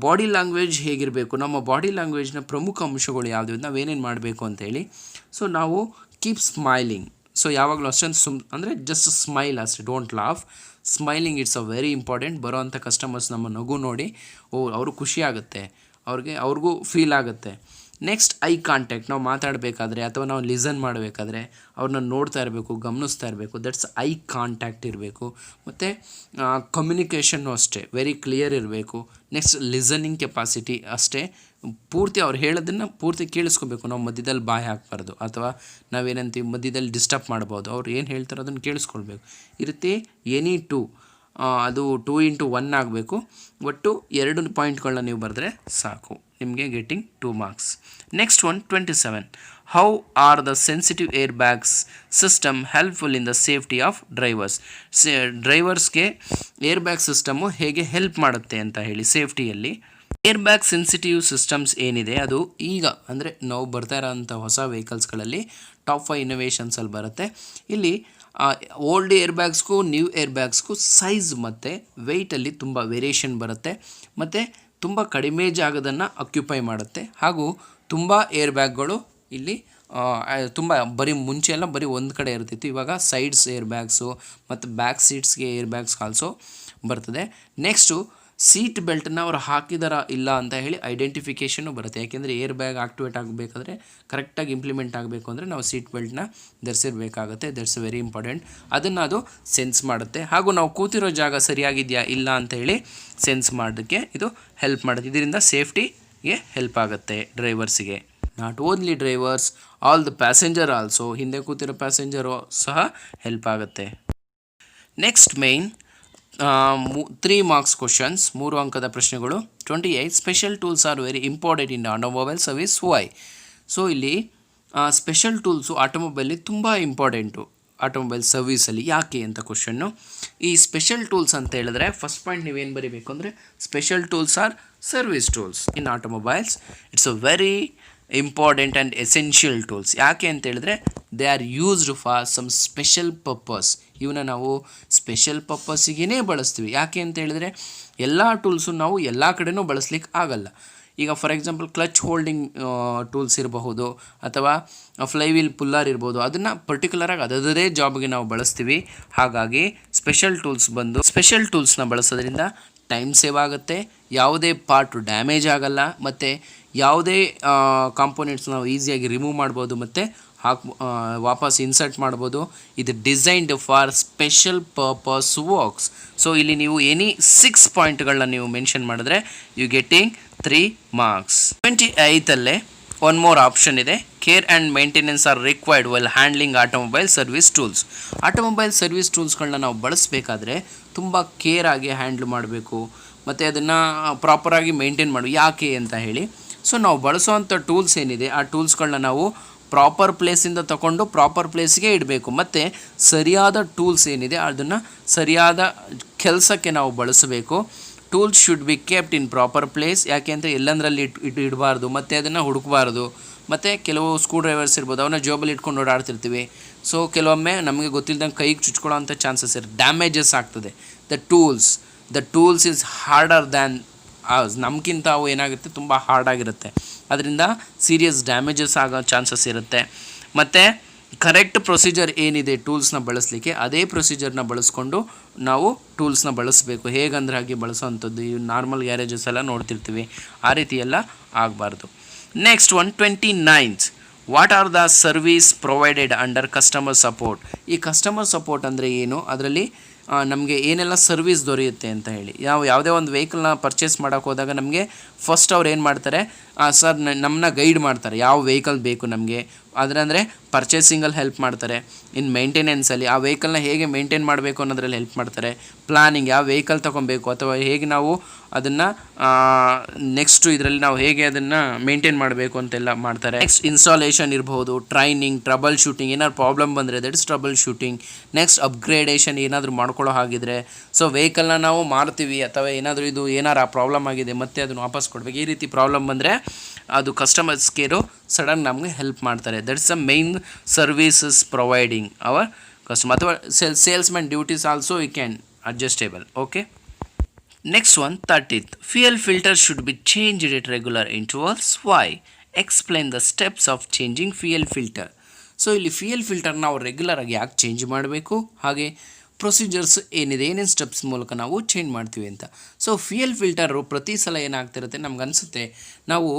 ಬಾಡಿ ಲ್ಯಾಂಗ್ವೇಜ್ ಹೇಗಿರಬೇಕು, ನಮ್ಮ ಬಾಡಿ ಲ್ಯಾಂಗ್ವೇಜ್ನ ಪ್ರಮುಖ ಅಂಶಗಳು ಯಾವುದು, ನಾವೇನೇನು ಮಾಡಬೇಕು ಅಂತೇಳಿ. ಸೊ ನಾವು ಕೀಪ್ ಸ್ಮೈಲಿಂಗ್. ಸೊ ಯಾವಾಗಲೂ ಅಷ್ಟೊಂದು ಅಂದರೆ ಜಸ್ಟ್ ಸ್ಮೈಲ್ ಅಷ್ಟೇ, don't laugh. Smiling it's a very important. ಬರೋವಂಥ ಕಸ್ಟಮರ್ಸ್ ನಮ್ಮ ನಗು ನೋಡಿ ಅವರು ಖುಷಿ ಆಗುತ್ತೆ, ಅವ್ರಿಗೂ ಫೀಲ್ ಆಗುತ್ತೆ. Next eye contact. ನಾವು ಮಾತಾಡಬೇಕಾದ್ರೆ ಅಥವಾ ನಾವು ಲಿಸನ್ ಮಾಡಬೇಕಾದ್ರೆ ಅವ್ರನ್ನ ನೋಡ್ತಾ ಇರಬೇಕು, ಗಮನಿಸ್ತಾ ಇರಬೇಕು. ದಟ್ಸ್ ಐ ಕಾಂಟ್ಯಾಕ್ಟ್ ಇರಬೇಕು. ಮತ್ತು ಕಮ್ಯುನಿಕೇಷನ್ನು ಅಷ್ಟೇ ವೆರಿ ಕ್ಲಿಯರ್ ಇರಬೇಕು. ನೆಕ್ಸ್ಟ್ ಲಿಸನಿಂಗ್ ಕೆಪಾಸಿಟಿ ಅಷ್ಟೇ, ಪೂರ್ತಿ ಅವ್ರು ಹೇಳೋದನ್ನು ಪೂರ್ತಿ ಕೇಳಿಸ್ಕೋಬೇಕು. ನಾವು ಮಧ್ಯದಲ್ಲಿ ಬಾಯಿ ಹಾಕಬಾರ್ದು, ಅಥವಾ ನಾವೇನಂತೀವಿ ಮಧ್ಯದಲ್ಲಿ ಡಿಸ್ಟರ್ಬ್ ಮಾಡ್ಬೋದು. ಅವ್ರು ಏನು ಹೇಳ್ತಾರೋ ಅದನ್ನು ಕೇಳಿಸ್ಕೊಳ್ಬೇಕು. ಈ ರೀತಿ ಎನಿ 2 ಅದು 2x1 ಆಗಬೇಕು. ಒಟ್ಟು 2 ಪಾಯಿಂಟ್ಗಳನ್ನ ನೀವು ಬರೆದ್ರೆ ಸಾಕು, ನಿಮಗೆ getting 2 marks. Next one 27, how are the sensitive air bags system helpful in the safety of drivers. ಡ್ರೈವರ್ಸ್ಗೆ ಏರ್ ಬ್ಯಾಗ್ ಸಿಸ್ಟಮು ಹೇಗೆ ಹೆಲ್ಪ್ ಮಾಡುತ್ತೆ ಅಂತ ಹೇಳಿ ಸೇಫ್ಟಿಯಲ್ಲಿ. ಏರ್ ಬ್ಯಾಗ್ ಸೆನ್ಸಿಟಿವ್ ಸಿಸ್ಟಮ್ಸ್ ಏನಿದೆ ಅದು ಈಗ ಅಂದರೆ ನಾವು ಬರ್ತಾ ಇರೋಂಥ ಹೊಸ ವೆಹಿಕಲ್ಸ್ಗಳಲ್ಲಿ ಟಾಪ್ 5 ಇನ್ನೋವೇಷನ್ಸಲ್ಲಿ ಬರುತ್ತೆ. ಇಲ್ಲಿ ಓಲ್ಡ್ ಏರ್ ಬ್ಯಾಗ್ಸ್ಗೂ ನ್ಯೂ ಏರ್ ಬ್ಯಾಗ್ಸ್ಗೂ ಸೈಜ್ ಮತ್ತು ವೆಯ್ಟಲ್ಲಿ ತುಂಬ ವೇರಿಯೇಷನ್ ಬರುತ್ತೆ. ಮತ್ತು ತುಂಬ ಕಡಿಮೆ ಜಾಗದನ್ನು ಅಕ್ಯುಪೈ ಮಾಡುತ್ತೆ. ಹಾಗೂ ತುಂಬ ಏರ್ ಬ್ಯಾಗ್ಗಳು ಇಲ್ಲಿ ತುಂಬ ಮುಂಚೆ ಎಲ್ಲ ಬರೀ ಒಂದು ಕಡೆ ಇರ್ತಿತ್ತು. ಇವಾಗ ಸೈಡ್ಸ್ ಏರ್ ಬ್ಯಾಗ್ಸು ಮತ್ತು ಬ್ಯಾಕ್ ಸೀಟ್ಸ್ಗೆ ಏರ್ ಬ್ಯಾಗ್ಸ್ ಆಲ್ಸೋ ಬರ್ತದೆ. ನೆಕ್ಸ್ಟು ಸೀಟ್ ಬೆಲ್ಟನ್ನು ಅವ್ರು ಹಾಕಿದಾರ ಇಲ್ಲ ಅಂತ ಹೇಳಿ ಐಡೆಂಟಿಫಿಕೇಷನ್ನು ಬರುತ್ತೆ. ಯಾಕೆಂದರೆ ಏರ್ ಬ್ಯಾಗ್ ಆಕ್ಟಿವೇಟ್ ಆಗಬೇಕಾದ್ರೆ ಕರೆಕ್ಟಾಗಿ ಇಂಪ್ಲಿಮೆಂಟ್ ಆಗಬೇಕು ಅಂದರೆ ನಾವು ಸೀಟ್ ಬೆಲ್ಟ್ನ ಧರಿಸಿರ್ಬೇಕಾಗುತ್ತೆ. That's very important. ಅದನ್ನು ಅದು ಸೆನ್ಸ್ ಮಾಡುತ್ತೆ. ಹಾಗೂ ನಾವು ಕೂತಿರೋ ಜಾಗ ಸರಿಯಾಗಿದೆಯಾ ಇಲ್ಲ ಅಂತ ಹೇಳಿ ಸೆನ್ಸ್ ಮಾಡೋದಕ್ಕೆ ಇದು ಹೆಲ್ಪ್ ಮಾಡುತ್ತೆ. ಇದರಿಂದ ಸೇಫ್ಟಿಗೆ ಹೆಲ್ಪ್ ಆಗುತ್ತೆ ಡ್ರೈವರ್ಸಿಗೆ. Not only drivers, all the passenger also, ಹಿಂದೆ ಕೂತಿರೋ ಪ್ಯಾಸೆಂಜರು ಸಹ ಹೆಲ್ಪ್ ಆಗುತ್ತೆ. ನೆಕ್ಸ್ಟ್ ಮೇನ್ 3 ಮಾರ್ಕ್ಸ್ ಕ್ವಶನ್ಸ್, 3 ಅಂಕದ ಪ್ರಶ್ನೆಗಳು. 28, special tools are very important in automobile service, why. So ಇಲ್ಲಿ ಸ್ಪೆಷಲ್ ಟೂಲ್ಸು ಆಟೋಮೊಬೈಲಿ ತುಂಬ ಇಂಪಾರ್ಟೆಂಟು ಆಟೋಮೊಬೈಲ್ ಸರ್ವೀಸಲ್ಲಿ, ಯಾಕೆ ಅಂತ ಕ್ವಶನ್ನು. ಈ ಸ್ಪೆಷಲ್ ಟೂಲ್ಸ್ ಅಂತ ಹೇಳಿದ್ರೆ ಫಸ್ಟ್ ಪಾಯಿಂಟ್ ನೀವೇನು ಬರೀಬೇಕು ಅಂದರೆ special tools or service tools in automobiles. It's a very important and essential tools. ಯಾಕೆ ಅಂತ ಹೇಳಿದ್ರೆ they are used for some special purpose. ಇವನ್ನ ನಾವು ಸ್ಪೆಷಲ್ ಪರ್ಪಸ್ಸಿಗೇ ಬಳಸ್ತೀವಿ. ಯಾಕೆ ಅಂತ ಹೇಳಿದ್ರೆ ಎಲ್ಲ ಟೂಲ್ಸು ನಾವು ಎಲ್ಲ ಕಡೆನೂ ಬಳಸ್ಲಿಕ್ಕೆ ಆಗಲ್ಲ. ಈಗ for example clutch holding tools ಇರಬಹುದು, ಅಥವಾ ಫ್ಲೈವೀಲ್ ಪುಲ್ಲರ್ ಇರ್ಬೋದು. ಅದನ್ನು ಪರ್ಟಿಕ್ಯುಲರಾಗಿ ಅದರದೇ ಜಾಬ್ಗೆ ನಾವು ಬಳಸ್ತೀವಿ. ಹಾಗಾಗಿ ಸ್ಪೆಷಲ್ ಟೂಲ್ಸ್ನ ಬಳಸೋದ್ರಿಂದ ಟೈಮ್ ಸೇವ್ ಆಗುತ್ತೆ, ಯಾವುದೇ ಪಾರ್ಟು ಡ್ಯಾಮೇಜ್ ಆಗಲ್ಲ, ಮತ್ತು ಯಾವುದೇ ಕಾಂಪೋನೆಂಟ್ಸ್ ನಾವು ಈಸಿಯಾಗಿ ರಿಮೂವ್ ಮಾಡ್ಬೋದು ಮತ್ತು ವಾಪಸ್ ಇನ್ಸರ್ಟ್ ಮಾಡ್ಬೋದು. ಇದು designed for special purpose works. So ಇಲ್ಲಿ ನೀವು ಎನಿ 6 ಪಾಯಿಂಟ್ಗಳನ್ನ ನೀವು ಮೆನ್ಷನ್ ಮಾಡಿದ್ರೆ you getting 3 marks. 28 one more option ಇದೆ. Care and maintenance are required well handling automobile service tools. Automobile service ಟೂಲ್ಸ್ಗಳನ್ನ ನಾವು ಬಳಸಬೇಕಾದ್ರೆ ತುಂಬ ಕೇರ್ ಆಗಿ ಹ್ಯಾಂಡ್ಲ್ ಮಾಡಬೇಕು ಮತ್ತು ಅದನ್ನು ಪ್ರಾಪರಾಗಿ ಮೇಂಟೈನ್ ಮಾಡಬೇಕು. ಯಾಕೆ ಅಂತ ಹೇಳಿ, ಸೊ ನಾವು ಬಳಸೋವಂಥ ಟೂಲ್ಸ್ ಏನಿದೆ ಆ ಟೂಲ್ಸ್ಗಳನ್ನ ನಾವು ಪ್ರಾಪರ್ ಪ್ಲೇಸಿಂದ ತಗೊಂಡು ಪ್ರಾಪರ್ ಪ್ಲೇಸ್ಗೆ ಇಡಬೇಕು. ಮತ್ತು ಸರಿಯಾದ ಟೂಲ್ಸ್ ಏನಿದೆ ಅದನ್ನು ಸರಿಯಾದ ಕೆಲಸಕ್ಕೆ ನಾವು ಬಳಸಬೇಕು. Tools should be kept in proper place. ಯಾಕೆ ಅಂದರೆ ಎಲ್ಲಂದ್ರಲ್ಲಿ ಇಡಬಾರ್ದು ಮತ್ತು ಅದನ್ನು ಹುಡುಕಬಾರ್ದು. ಮತ್ತು ಕೆಲವು ಸ್ಕ್ರೂ ಡ್ರೈವರ್ಸ್ ಇರ್ಬೋದು, ಅವನ್ನ ಜಾಬಲ್ಲಿ ಇಟ್ಕೊಂಡು ಓಡಾಡ್ತಿರ್ತೀವಿ. ಸೊ ಕೆಲವೊಮ್ಮೆ ನಮಗೆ ಗೊತ್ತಿಲ್ಲದಂಗೆ ಕೈಗೆ ಚುಚ್ಕೊಳ್ಳೋ ಅಂಥ ಚಾನ್ಸಸ್ ಇರುತ್ತೆ, ಡ್ಯಾಮೇಜಸ್ ಆಗ್ತದೆ. The tools is order than ನಮಗಿಂತ ಅವು ಏನಾಗುತ್ತೆ ತುಂಬ ಹಾರ್ಡಾಗಿರುತ್ತೆ. ಅದರಿಂದ ಸೀರಿಯಸ್ ಡ್ಯಾಮೇಜಸ್ ಆಗೋ ಚಾನ್ಸಸ್ ಇರುತ್ತೆ. ಮತ್ತು ಕರೆಕ್ಟ್ ಪ್ರೊಸೀಜರ್ ಏನಿದೆ ಟೂಲ್ಸ್ನ ಬಳಸಲಿಕ್ಕೆ ಅದೇ ಪ್ರೊಸೀಜರ್ನ ಬಳಸ್ಕೊಂಡು ನಾವು ಟೂಲ್ಸ್ನ ಬಳಸಬೇಕು. ಹೇಗಂದ್ರೆ ಹಾಗೆ ಬಳಸೋವಂಥದ್ದು ಈ ನಾರ್ಮಲ್ ಗ್ಯಾರೇಜಸ್ ಎಲ್ಲ ನೋಡ್ತಿರ್ತೀವಿ, ಆ ರೀತಿ ಎಲ್ಲ ಆಗಬಾರ್ದು. Next 29 what are the service provided under customer support. ಈ ಕಸ್ಟಮರ್ ಸಪೋರ್ಟ್ ಅಂದರೆ ಏನು, ಅದರಲ್ಲಿ ನಮಗೆ ಏನೆಲ್ಲ ಸರ್ವಿಸ್ ದೊರೆಯುತ್ತೆ ಅಂತ ಹೇಳಿ. ಯಾವುದೇ ಒಂದು ವೆಹಿಕಲ್ನ ಪರ್ಚೇಸ್ ಮಾಡೋಕ್ಕೆ ಹೋದಾಗ ನಮಗೆ ಫಸ್ಟ್ ಅವ್ರು ಏನು ಮಾಡ್ತಾರೆ, ಸರ್ ನಮ್ಮನ್ನ ಗೈಡ್ ಮಾಡ್ತಾರೆ ಯಾವ ವೆಹಿಕಲ್ ಬೇಕು ನಮಗೆ. ಅದರಂದರೆ ಪರ್ಚೇಸಿಂಗಲ್ಲಿ ಹೆಲ್ಪ್ ಮಾಡ್ತಾರೆ. ಇನ್ನು ಮೇಂಟೆನೆನ್ಸಲ್ಲಿ ಆ ವೆಹಿಕಲ್ನ ಹೇಗೆ ಮೇಂಟೈನ್ ಮಾಡಬೇಕು ಅನ್ನೋದ್ರಲ್ಲಿ ಹೆಲ್ಪ್ ಮಾಡ್ತಾರೆ. ಪ್ಲಾನಿಂಗ್ ಯಾವ ವೆಹಿಕಲ್ ತೊಗೊಬೇಕು ಅಥವಾ ಹೇಗೆ ನಾವು ಅದನ್ನು ನೆಕ್ಸ್ಟು ಇದರಲ್ಲಿ ನಾವು ಹೇಗೆ ಅದನ್ನು ಮೇಂಟೈನ್ ಮಾಡಬೇಕು ಅಂತೆಲ್ಲ ಮಾಡ್ತಾರೆ. ನೆಕ್ಸ್ಟ್ ಇನ್ಸ್ಟಾಲೇಷನ್ ಇರ್ಬೋದು, ಟ್ರೈನಿಂಗ್, ಟ್ರಬಲ್ ಶೂಟಿಂಗ್, ಏನಾದ್ರು ಪ್ರಾಬ್ಲಮ್ ಬಂದರೆ that is trouble shooting. Next upgradation ಏನಾದರೂ ಮಾಡ್ಕೊಳ್ಳೋ ಹಾಗಿದ್ರೆ, ಸೊ ವೆಹಿಕಲ್ನ ನಾವು ಮಾರ್ತೀವಿ ಅಥವಾ ಏನಾದರೂ ಏನಾರು ಪ್ರಾಬ್ಲಮ್ ಆಗಿದೆ ಮತ್ತು ಅದನ್ನು ವಾಪಸ್ ಕೊಡಬೇಕು. ಈ ರೀತಿ ಪ್ರಾಬ್ಲಮ್ ಬಂದರೆ ಅದು ಕಸ್ಟಮರ್ಸ್ ಕೇರು ಸಡನ್ ನಮಗೆ ಹೆಲ್ಪ್ ಮಾಡ್ತಾರೆ. That is the main services providing our customer. ಅಥವಾ salesman duties also you can adjustable. Okay, next 30th fuel filter should be changed at regular intervals. Why? Explain the steps of changing fuel filter. So ಇಲ್ಲಿ fuel filter ನಾವು ರೆಗ್ಯುಲರಾಗಿ ಯಾಕೆ change ಮಾಡಬೇಕು, ಹಾಗೆ procedures ಏನಿದೆ, ಏನೇನು steps ಮೂಲಕ ನಾವು ಚೇಂಜ್ ಮಾಡ್ತೀವಿ ಅಂತ. ಸೊ ಫ್ಯೂಯಲ್ ಫಿಲ್ಟರು ಪ್ರತಿ ಸಲ ಏನಾಗ್ತಿರುತ್ತೆ, ನಮ್ಗೆ ಅನಿಸುತ್ತೆ ನಾವು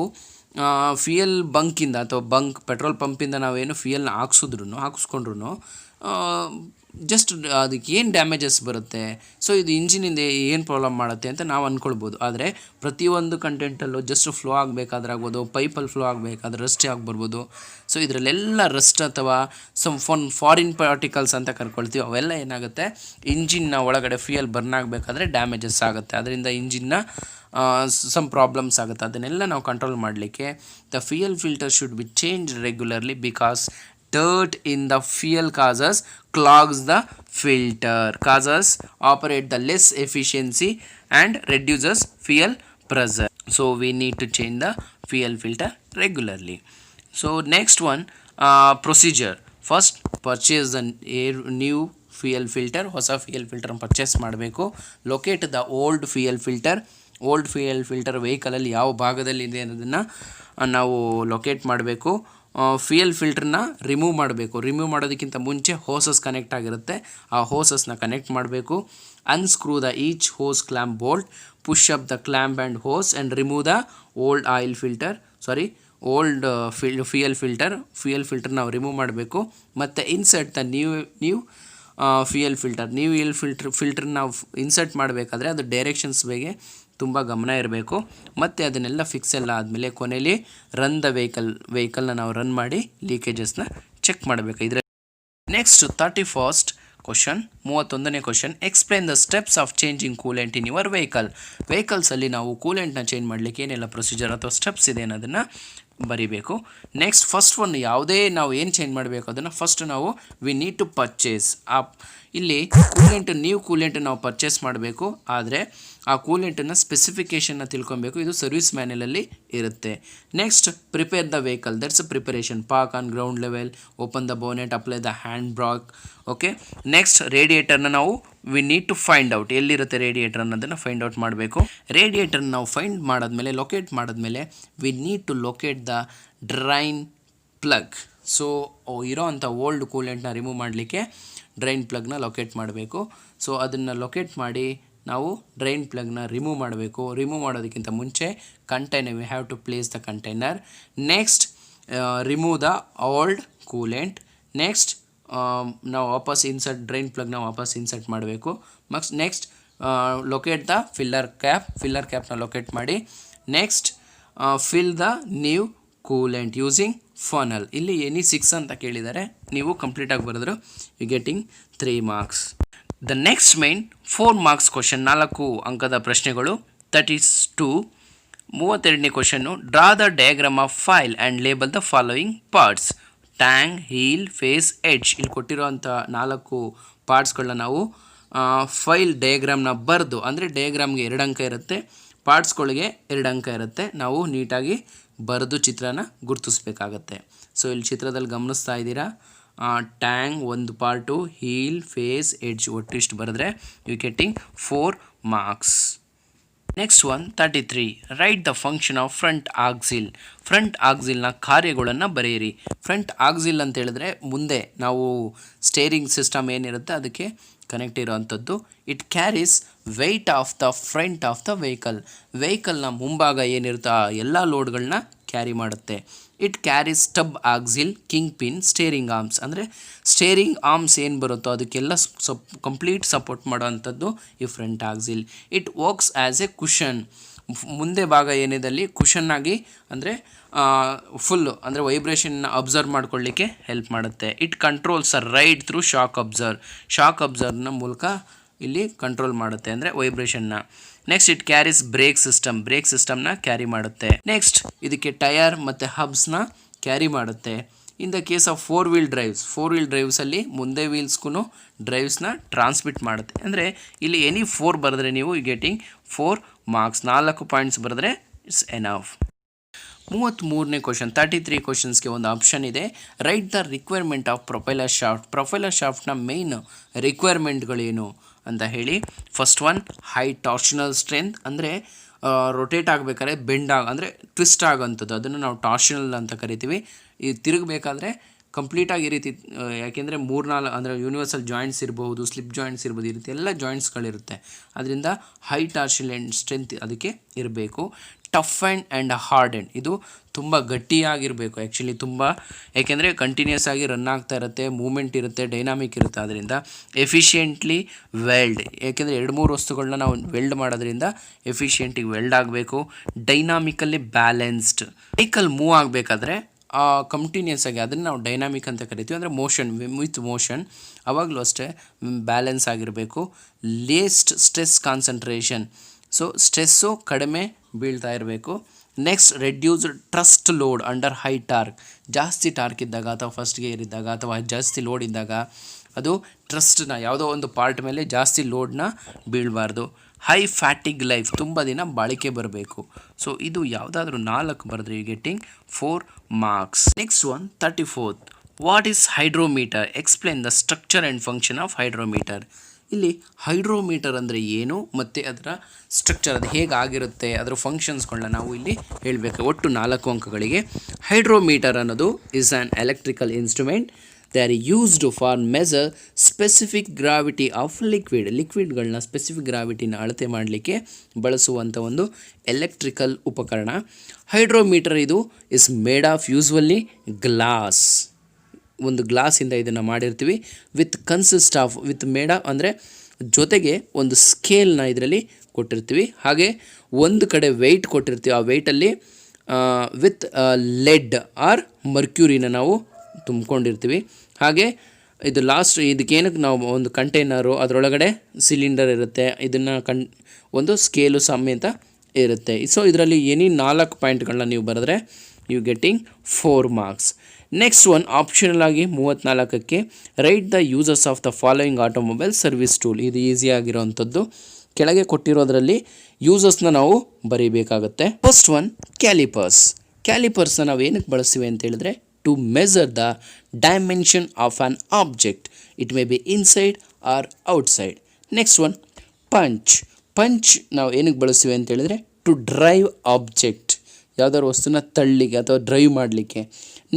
ಫ್ಯೂಯಲ್ ಬಂಕಿಂದ ಅಥವಾ ಪೆಟ್ರೋಲ್ ಪಂಪಿಂದ ನಾವೇನು ಫ್ಯೂಯಲ್ನ ಹಾಕಿಸ್ಕೊಂಡ್ರು ಜಸ್ಟ್ ಅದಕ್ಕೆ ಏನು ಡ್ಯಾಮೇಜಸ್ ಬರುತ್ತೆ, ಸೊ ಇದು ಇಂಜಿನಿಂದ ಏನು ಪ್ರಾಬ್ಲಮ್ ಮಾಡುತ್ತೆ ಅಂತ ನಾವು ಅಂದ್ಕೊಳ್ಬೋದು. ಆದರೆ ಪ್ರತಿಯೊಂದು ಕಂಟೆಂಟಲ್ಲೂ ಜಸ್ಟ್ ಫ್ಲೋ ಆಗಬೇಕಾದ್ರಾಗ್ಬೋದು, ಪೈಪಲ್ಲಿ ಫ್ಲೋ ಆಗಬೇಕಾದ್ರೆ ರಸ್ಟ್ ಆಗಿಬರ್ಬೋದು. ಸೊ ಇದರಲ್ಲೆಲ್ಲ ರಸ್ಟ್ ಅಥವಾ ಫಾರಿನ್ ಪಾರ್ಟಿಕಲ್ಸ್ ಅಂತ ಕರ್ಕೊಳ್ತೀವಿ, ಅವೆಲ್ಲ ಏನಾಗುತ್ತೆ ಇಂಜಿನ್ನ ಒಳಗಡೆ ಫ್ಯೂಯಲ್ ಬರ್ನ್ ಆಗಬೇಕಾದ್ರೆ ಡ್ಯಾಮೇಜಸ್ ಆಗುತ್ತೆ. ಅದರಿಂದ ಇಂಜಿನ್ನ ಸಮ್ ಪ್ರಾಬ್ಲಮ್ಸ್ ಆಗುತ್ತೆ. ಅದನ್ನೆಲ್ಲ ನಾವು ಕಂಟ್ರೋಲ್ ಮಾಡಲಿಕ್ಕೆ the fuel filter should B change regularly because dirt in the fuel clogs the filter, causes operate the less efficiency and reduces fuel pressure. So we need to change the fuel filter regularly. So next one, procedure. First purchase the new fuel filter. ಹೊಸ fuel filter purchase ಮಾಡಬೇಕು. Locate the old fuel filter ವೆಹಿಕಲಲ್ಲಿ ಯಾವ ಭಾಗದಲ್ಲಿ ಇದೆ ಅನ್ನೋದನ್ನು ನಾವು locate ಮಾಡಬೇಕು. Fuel ಫಿಲ್ಟ್ರನ್ನ remove ಮಾಡೋದಕ್ಕಿಂತ ಮುಂಚೆ ಹೋಸಸ್ ಕನೆಕ್ಟ್ ಆಗಿರುತ್ತೆ, ಆ ಹೋಸಸ್ನ ಕನೆಕ್ಟ್ ಮಾಡಬೇಕು. Unscrew the each hose clamp bolt, push up the clamp and hose and remove the fuel filter ನಾವು ರಿಮೂವ್ ಮಾಡಬೇಕು. ಮತ್ತು insert the new fuel filter ನಾವು ಇನ್ಸರ್ಟ್ ಮಾಡಬೇಕಾದ್ರೆ ಅದು ಡೈರೆಕ್ಷನ್ಸ್ ಬಗ್ಗೆ ತುಂಬ ಗಮನ ಇರಬೇಕು. ಮತ್ತು ಅದನ್ನೆಲ್ಲ ಫಿಕ್ಸ್ ಎಲ್ಲ ಆದಮೇಲೆ ಕೊನೆಯಲ್ಲಿ ರನ್ ದ ವೆಹಿಕಲ್ನ ನಾವು ರನ್ ಮಾಡಿ ಲೀಕೇಜಸ್ನ ಚೆಕ್ ಮಾಡಬೇಕು. ಇದರ ನೆಕ್ಸ್ಟ್ 31st ಕ್ವಶನ್, 31ನೇ question, explain the steps of changing coolant in your ವೆಹಿಕಲ್ಸಲ್ಲಿ ನಾವು ಕೂಲೆಂಟ್ನ ಚೇಂಜ್ ಮಾಡಲಿಕ್ಕೆ ಏನೆಲ್ಲ ಪ್ರೊಸೀಜರ್ ಅಥವಾ ಸ್ಟೆಪ್ಸ್ ಇದೆ ಅನ್ನೋದನ್ನು ಬರಿಬೇಕು. ನೆಕ್ಸ್ಟ್ ಫಸ್ಟ್ ಒನ್, ಯಾವುದೇ ನಾವು ಏನು ಚೇಂಜ್ ಮಾಡಬೇಕು ಅದನ್ನು ಫಸ್ಟ್ ನಾವು ವಿ ನೀಡ್ ಟು ಪರ್ಚೇಸ್. ಇಲ್ಲಿ ನ್ಯೂ ಕೂಲೆಂಟ್ ನಾವು ಪರ್ಚೇಸ್ ಮಾಡಬೇಕು. ಆದರೆ ಆ ಕೂಲೆಂಟನ್ನು ಸ್ಪೆಸಿಫಿಕೇಷನ್ನ ತಿಳ್ಕೊಬೇಕು, ಇದು ಸರ್ವಿಸ್ ಮ್ಯಾನ್ಯಲಲ್ಲಿ ಇರುತ್ತೆ. Next prepare the vehicle, that's a preparation. Park on ground level, open the bonnet, apply the hand brake. Okay, next ರೇಡಿಯೇಟರ್ನ ನಾವು we need to find out, ಎಲ್ಲಿರುತ್ತೆ ರೇಡಿಯೇಟರ್ ಅನ್ನೋದನ್ನು ಫೈಂಡ್ ಔಟ್ ಮಾಡಬೇಕು. ರೇಡಿಯೇಟರ್ನ ನಾವು ಫೈಂಡ್ ಮಾಡಿದ್ಮೇಲೆ, ಲೊಕೇಟ್ ಮಾಡಿದ್ಮೇಲೆ we need to locate the drain plug. So ಇರೋ ಅಂಥ ಓಲ್ಡ್ ಕೂಲೆಂಟ್ನ ರಿಮೂವ್ ಮಾಡಲಿಕ್ಕೆ ಡ್ರೈನ್ ಪ್ಲಗ್ನ ಲೊಕೇಟ್ ಮಾಡಬೇಕು. ಸೊ ಅದನ್ನು ಲೊಕೇಟ್ ಮಾಡಿ ನಾವು ಡ್ರೈನ್ ಪ್ಲಗ್ನ ರಿಮೂವ್ ಮಾಡಬೇಕು. ರಿಮೂವ್ ಮಾಡೋದಕ್ಕಿಂತ ಮುಂಚೆ container, we have to place the container. Next remove the old coolant. Next ನಾವು ವಾಪಸ್ ಇನ್ಸರ್ಟ್ ಡ್ರೈನ್ ಪ್ಲಗ್ನ ವಾಪಸ್ ಇನ್ಸರ್ಟ್ ಮಾಡಬೇಕು. ನೆಕ್ಸ್ಟ್ ಲೊಕೇಟ್ ದ ಫಿಲ್ಲರ್ ಕ್ಯಾಪ್ನ ಲೊಕೇಟ್ ಮಾಡಿ. Next fill the new coolant using funnel. ಇಲ್ಲಿ ಎನಿ 6 ಅಂತ ಕೇಳಿದ್ದಾರೆ, ನೀವು ಕಂಪ್ಲೀಟಾಗಿ ಬರೆದ್ರು you getting 3 marks. The next main 4 marks question, 4 ಅಂಕದ ಪ್ರಶ್ನೆಗಳು. 32ನೇ question, draw the diagram of file and label the following parts. Tang, heel, face, edge. ಇಲ್ಲಿ ಕೊಟ್ಟಿರೋಂಥ 4 ಪಾರ್ಟ್ಸ್ಗಳನ್ನ ನಾವು ಫೈಲ್ ಡಯಾಗ್ರಾಮ್ನ ಬರೆದು, ಅಂದರೆ ಡಯಾಗ್ರಾಮ್ಗೆ 2 ಅಂಕ ಇರುತ್ತೆ, ಪಾರ್ಟ್ಸ್ಗಳಿಗೆ 2 ಅಂಕ ಇರುತ್ತೆ, ನಾವು ನೀಟಾಗಿ ಬರೆದು ಚಿತ್ರನ ಗುರುತಿಸ್ಬೇಕಾಗತ್ತೆ. ಸೊ ಇಲ್ಲಿ ಚಿತ್ರದಲ್ಲಿ ಗಮನಿಸ್ತಾ ಇದ್ದೀರಾ, ಟ್ಯಾಂಗ್ ಒಂದು ಪಾರ್ಟು, ಹೀಲ್, ಫೇಸ್, ಎಡ್ಜ್ ಒಟ್ಟು ಇಷ್ಟು ಬರೆದ್ರೆ you getting 4 marks. Next one 33, write the function of front axle. Front ಆಕ್ಸಿಲ್ನ ಕಾರ್ಯಗಳನ್ನು ಬರೆಯಿರಿ. ಫ್ರಂಟ್ ಆಕ್ಸಿಲ್ ಅಂತ ಹೇಳಿದ್ರೆ ಮುಂದೆ ನಾವು ಸ್ಟೇರಿಂಗ್ ಸಿಸ್ಟಮ್ ಏನಿರುತ್ತೆ ಅದಕ್ಕೆ ಕನೆಕ್ಟ್ ಇರೋವಂಥದ್ದು. It carries weight of the front of the ವೆಹಿಕಲ್ನ ಮುಂಭಾಗ ಏನಿರುತ್ತೆ ಆ ಎಲ್ಲ ಲೋಡ್ಗಳನ್ನ ಕ್ಯಾರಿ ಮಾಡುತ್ತೆ. It carries stub axle, king pin, steering arms. ಅಂದರೆ ಸ್ಟೇರಿಂಗ್ ಆರ್ಮ್ಸ್ ಏನು ಬರುತ್ತೋ ಅದಕ್ಕೆಲ್ಲ ಕಂಪ್ಲೀಟ್ ಸಪೋರ್ಟ್ ಮಾಡೋವಂಥದ್ದು ಈ front axle. It works as a cushion. ಮುಂದೆ ಭಾಗ ಏನಿದಲ್ಲಿ ಕುಷನ್ನಾಗಿ ಅಂದರೆ ಫುಲ್ಲು ಅಂದರೆ ವೈಬ್ರೇಷನ್ನ ಅಬ್ಸರ್ವ್ ಮಾಡ್ಕೊಳ್ಳಿಕ್ಕೆ ಹೆಲ್ಪ್ ಮಾಡುತ್ತೆ. It controls a ride through shock ಅಬ್ಸರ್ವ್ನ ಮೂಲಕ ಇಲ್ಲಿ ಕಂಟ್ರೋಲ್ ಮಾಡುತ್ತೆ ಅಂದರೆ ವೈಬ್ರೇಷನ್ನ. ನೆಕ್ಸ್ಟ್ ಇಟ್ ಕ್ಯಾರೀಸ್ ಬ್ರೇಕ್ ಸಿಸ್ಟಮ್ನ ಕ್ಯಾರಿ ಮಾಡುತ್ತೆ. ನೆಕ್ಸ್ಟ್ ಇದಕ್ಕೆ ಟಯರ್ ಮತ್ತು ಹಬ್ಸ್ನ ಕ್ಯಾರಿ ಮಾಡುತ್ತೆ. In the case of 4 wheel ಡ್ರೈವ್ಸಲ್ಲಿ ಮುಂದೆ ವೀಲ್ಸ್ಗೂ ಡ್ರೈವ್ಸ್ನ ಟ್ರಾನ್ಸ್ಮಿಟ್ ಮಾಡುತ್ತೆ. ಅಂದರೆ ಇಲ್ಲಿ ಎನಿ 4 ಬರೆದ್ರೆ ನೀವು ಯು ಗೆಟಿಂಗ್ 4 ಮಾರ್ಕ್ಸ್. 4 ಪಾಯಿಂಟ್ಸ್ ಬರೆದ್ರೆ ಇಟ್ಸ್ ಎನಫ್. 33ನೇ ಕ್ವಶನ್, 33 ಕ್ವಶನ್ಸ್ಗೆ ಒಂದು ಆಪ್ಷನ್ ಇದೆ. Write the requirement of propeller ಶಾಫ್ಟ್ನ ಮೇನ್ ರಿಕ್ವೈರ್ಮೆಂಟ್ಗಳೇನು ಅಂತ ಹೇಳಿ. First one, high torsional strength. ಅಂದರೆ ರೊಟೇಟ್ ಆಗಬೇಕಾದ್ರೆ ಅಂದರೆ ಟ್ವಿಸ್ಟ್ ಆಗೋಂಥದ್ದು, ಅದನ್ನು ನಾವು ಟಾರ್ಷನಲ್ ಅಂತ ಕರಿತೀವಿ. ಇದು ತಿರುಗಬೇಕಾದ್ರೆ ಕಂಪ್ಲೀಟಾಗಿ ಈ ರೀತಿ, ಯಾಕೆಂದರೆ 3-4 ಅಂದರೆ ಯೂನಿವರ್ಸಲ್ ಜಾಯಿಂಟ್ಸ್ ಇರ್ಬೋದು, ಸ್ಲಿಪ್ ಜಾಯಿಂಟ್ಸ್ ಇರ್ಬೋದು, ಈ ರೀತಿ ಎಲ್ಲ ಜಾಯಿಂಟ್ಸ್ಗಳಿರುತ್ತೆ. ಅದರಿಂದ ಹೈ ಟಾರ್ಷನಲ್ ಸ್ಟ್ರೆಂತ್ ಅದಕ್ಕೆ ಇರಬೇಕು. ಟಫ್ ಆ್ಯಂಡ್ ಹಾರ್ಡ್ ಇದು ತುಂಬ ಗಟ್ಟಿಯಾಗಿರಬೇಕು. ಆ್ಯಕ್ಚುಲಿ ಯಾಕೆಂದರೆ ಕಂಟಿನ್ಯೂಸ್ ಆಗಿ ರನ್ ಆಗ್ತಾ ಇರುತ್ತೆ, ಮೂಮೆಂಟ್ ಇರುತ್ತೆ, ಡೈನಾಮಿಕ್ ಇರುತ್ತೆ. ಅದರಿಂದ ಎಫಿಷಿಯೆಂಟ್ಲಿ ವೆಲ್ಡ್, ಯಾಕೆಂದರೆ 2-3 ವಸ್ತುಗಳನ್ನ ನಾವು ವೆಲ್ಡ್ ಮಾಡೋದ್ರಿಂದ ಎಫಿಷಿಯೆಂಟಿಗೆ ವೆಲ್ಡ್ ಆಗಬೇಕು. ಡೈನಾಮಿಕಲ್ಲಿ ಬ್ಯಾಲೆನ್ಸ್ಡ್, ವೆಹಿಕಲ್ ಮೂವ್ ಆಗಬೇಕಾದ್ರೆ ಕಂಟಿನ್ಯೂಸ್ ಆಗಿ ಅದನ್ನು ನಾವು ಡೈನಾಮಿಕ್ ಅಂತ ಕರಿತೀವಿ. ಅಂದರೆ ವಿತ್ ಮೋಷನ್ ಆವಾಗಲೂ ಅಷ್ಟೇ ಬ್ಯಾಲೆನ್ಸ್ ಆಗಿರಬೇಕು. ಲೇಸ್ಟ್ ಸ್ಟ್ರೆಸ್ ಕಾನ್ಸಂಟ್ರೇಷನ್, ಸೊ ಸ್ಟ್ರೆಸ್ಸು ಕಡಿಮೆ ಬೀಳ್ತಾ ಇರಬೇಕು. Next reduced trust load under high torque. ಜಾಸ್ತಿ ಟಾರ್ಕ್ ಇದ್ದಾಗ ಅಥವಾ ಫಸ್ಟ್ ಗೇರ್ ಇದ್ದಾಗ ಅಥವಾ ಜಾಸ್ತಿ ಲೋಡ್ ಇದ್ದಾಗ ಅದು ಟ್ರಸ್ಟ್ನ ಯಾವುದೋ ಒಂದು ಪಾರ್ಟ್ ಮೇಲೆ ಜಾಸ್ತಿ ಲೋಡ್ನ ಬೀಳಬಾರ್ದು. ಹೈ ಫ್ಯಾಟಿಗ್ ಲೈಫ್, ತುಂಬ ದಿನ ಬಾಳಿಕೆ ಬರಬೇಕು. ಸೊ ಇದು ಯಾವುದಾದ್ರೂ 4 ಬರೆದ್ರೆ you getting 4 marks. Next one 34th, what is hydrometer? Explain the structure and function of hydrometer. ಇಲ್ಲಿ ಹೈಡ್ರೋಮೀಟರ್ ಅಂದರೆ ಏನು ಮತ್ತು ಅದರ ಸ್ಟ್ರಕ್ಚರ್ ಅದು ಹೇಗಾಗಿರುತ್ತೆ, ಅದರ ಫಂಕ್ಷನ್ಸ್ಗಳನ್ನ ನಾವು ಇಲ್ಲಿ ಹೇಳಬೇಕು. ಒಟ್ಟು 4 ಅಂಕಗಳಿಗೆ. ಹೈಡ್ರೋಮೀಟರ್ ಅನ್ನೋದು is an electrical instrument. They are used for measure specific gravity of ಲಿಕ್ವಿಡ್ಗಳನ್ನ ಸ್ಪೆಸಿಫಿಕ್ ಗ್ರಾವಿಟಿನ ಅಳತೆ ಮಾಡಲಿಕ್ಕೆ ಬಳಸುವಂಥ ಒಂದು ಎಲೆಕ್ಟ್ರಿಕಲ್ ಉಪಕರಣ. ಹೈಡ್ರೋಮೀಟರ್ ಇದು is made of usually glass. ಒಂದು ಗ್ಲಾಸಿಂದ ಇದನ್ನು ಮಾಡಿರ್ತೀವಿ. ವಿತ್ ಅಂದರೆ ಜೊತೆಗೆ ಒಂದು ಸ್ಕೇಲ್ನ ಇದರಲ್ಲಿ ಕೊಟ್ಟಿರ್ತೀವಿ. ಹಾಗೆ ಒಂದು ಕಡೆ ವೆಯ್ಟ್ ಕೊಟ್ಟಿರ್ತೀವಿ. ಆ ವೆಯ್ಟಲ್ಲಿ ವಿತ್ ಲೆಡ್ ಆರ್ ಮರ್ಕ್ಯೂರಿನ ನಾವು ತುಂಬಿಕೊಂಡಿರ್ತೀವಿ. ಹಾಗೆ ಇದು ಇದಕ್ಕೇನಕ್ಕೆ ನಾವು ಒಂದು ಕಂಟೈನರು, ಅದರೊಳಗಡೆ ಸಿಲಿಂಡರ್ ಇರುತ್ತೆ, ಇದನ್ನು ಒಂದು ಸ್ಕೇಲು ಸಮೇತ ಇರುತ್ತೆ. ಸೊ ಇದರಲ್ಲಿ ಎನಿ 4 ಪಾಯಿಂಟ್ಗಳನ್ನ ನೀವು ಬರೆದ್ರೆ you getting 4 marks. Next one optional ಆಗಿ 34ಕ್ಕೆ, write the uses of the following automobile service tool. ಇದು ಈಸಿಯಾಗಿರೋವಂಥದ್ದು. ಕೆಳಗೆ ಕೊಟ್ಟಿರೋದ್ರಲ್ಲಿ ಯೂಸಸ್ನ ನಾವು ಬರೀಬೇಕಾಗತ್ತೆ. ಫಸ್ಟ್ ಒನ್ ಕ್ಯಾಲಿಪರ್ಸ್ನ ನಾವು ಏನಕ್ಕೆ ಬಳಸ್ತೀವಿ ಅಂತ ಹೇಳಿದ್ರೆ to measure the dimension of an object. It may be inside or outside. Next one punch ನಾವು ಏನಕ್ಕೆ ಬಳಸ್ತೀವಿ ಅಂತ ಹೇಳಿದ್ರೆ ಟು ಡ್ರೈವ್ ಆಬ್ಜೆಕ್ಟ್, ಯಾವುದಾದ್ರು ವಸ್ತುನ ತಳ್ಳಿಗೆ ಅಥವಾ ಡ್ರೈವ್ ಮಾಡಲಿಕ್ಕೆ.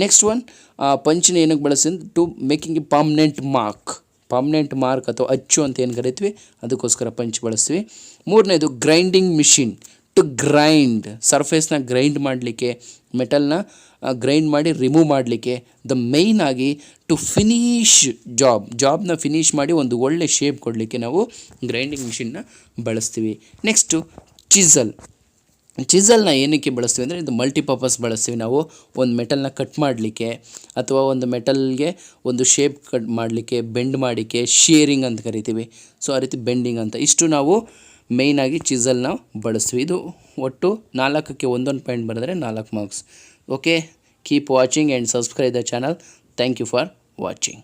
ನೆಕ್ಸ್ಟ್ ಒನ್ ಪಂಚನ ಏನಕ್ಕೆ ಬಳಸ್ತೀವಿ to making a permanent mark ಅಥವಾ ಅಚ್ಚು ಅಂತ ಏನು ಕರಿತೀವಿ ಅದಕ್ಕೋಸ್ಕರ ಪಂಚ್ ಬಳಸ್ತೀವಿ. 3ನೇದು ಗ್ರೈಂಡಿಂಗ್ ಮಿಷಿನ್ ಟು ಗ್ರೈಂಡ್, ಸರ್ಫೇಸ್ನ ಗ್ರೈಂಡ್ ಮಾಡಲಿಕ್ಕೆ, ಮೆಟಲ್ನ ಗ್ರೈಂಡ್ ಮಾಡಿ ರಿಮೂವ್ ಮಾಡಲಿಕ್ಕೆ, ದ ಮೇಯ್ನ್ ಆಗಿ ಟು ಫಿನಿಶ್ ಜಾಬ್ನ ಫಿನಿಶ್ ಮಾಡಿ ಒಂದು ಒಳ್ಳೆ ಶೇಪ್ ಕೊಡಲಿಕ್ಕೆ ನಾವು ಗ್ರೈಂಡಿಂಗ್ ಮಿಷಿನ್ನ ಬಳಸ್ತೀವಿ. ನೆಕ್ಸ್ಟು ಚಿಸಲ್ನ ಏನಕ್ಕೆ ಬಳಸ್ತೀವಿ ಅಂದರೆ ಇದು ಮಲ್ಟಿಪರ್ಪಸ್ ಬಳಸ್ತೀವಿ. ನಾವು ಒಂದು ಮೆಟಲ್ನ ಕಟ್ ಮಾಡಲಿಕ್ಕೆ ಅಥವಾ ಒಂದು ಮೆಟಲ್ಗೆ ಒಂದು ಶೇಪ್ ಕಟ್ ಮಾಡಲಿಕ್ಕೆ, ಬೆಂಡ್ ಮಾಡಲಿಕ್ಕೆ, ಶೇರಿಂಗ್ ಅಂತ ಕರಿತೀವಿ. ಸೊ ಆ ರೀತಿ ಬೆಂಡಿಂಗ್ ಅಂತ ಇಷ್ಟು ನಾವು ಮೇಯ್ನಾಗಿ ಚಿಸಲ್ನ ಬಳಸ್ತೀವಿ. ಇದು ಒಟ್ಟು 4ಕ್ಕೆ ಒಂದೊಂದು ಪಾಯಿಂಟ್ ಬರೆದರೆ 4 marks. Okay, keep watching and subscribe the channel. Thank you for watching.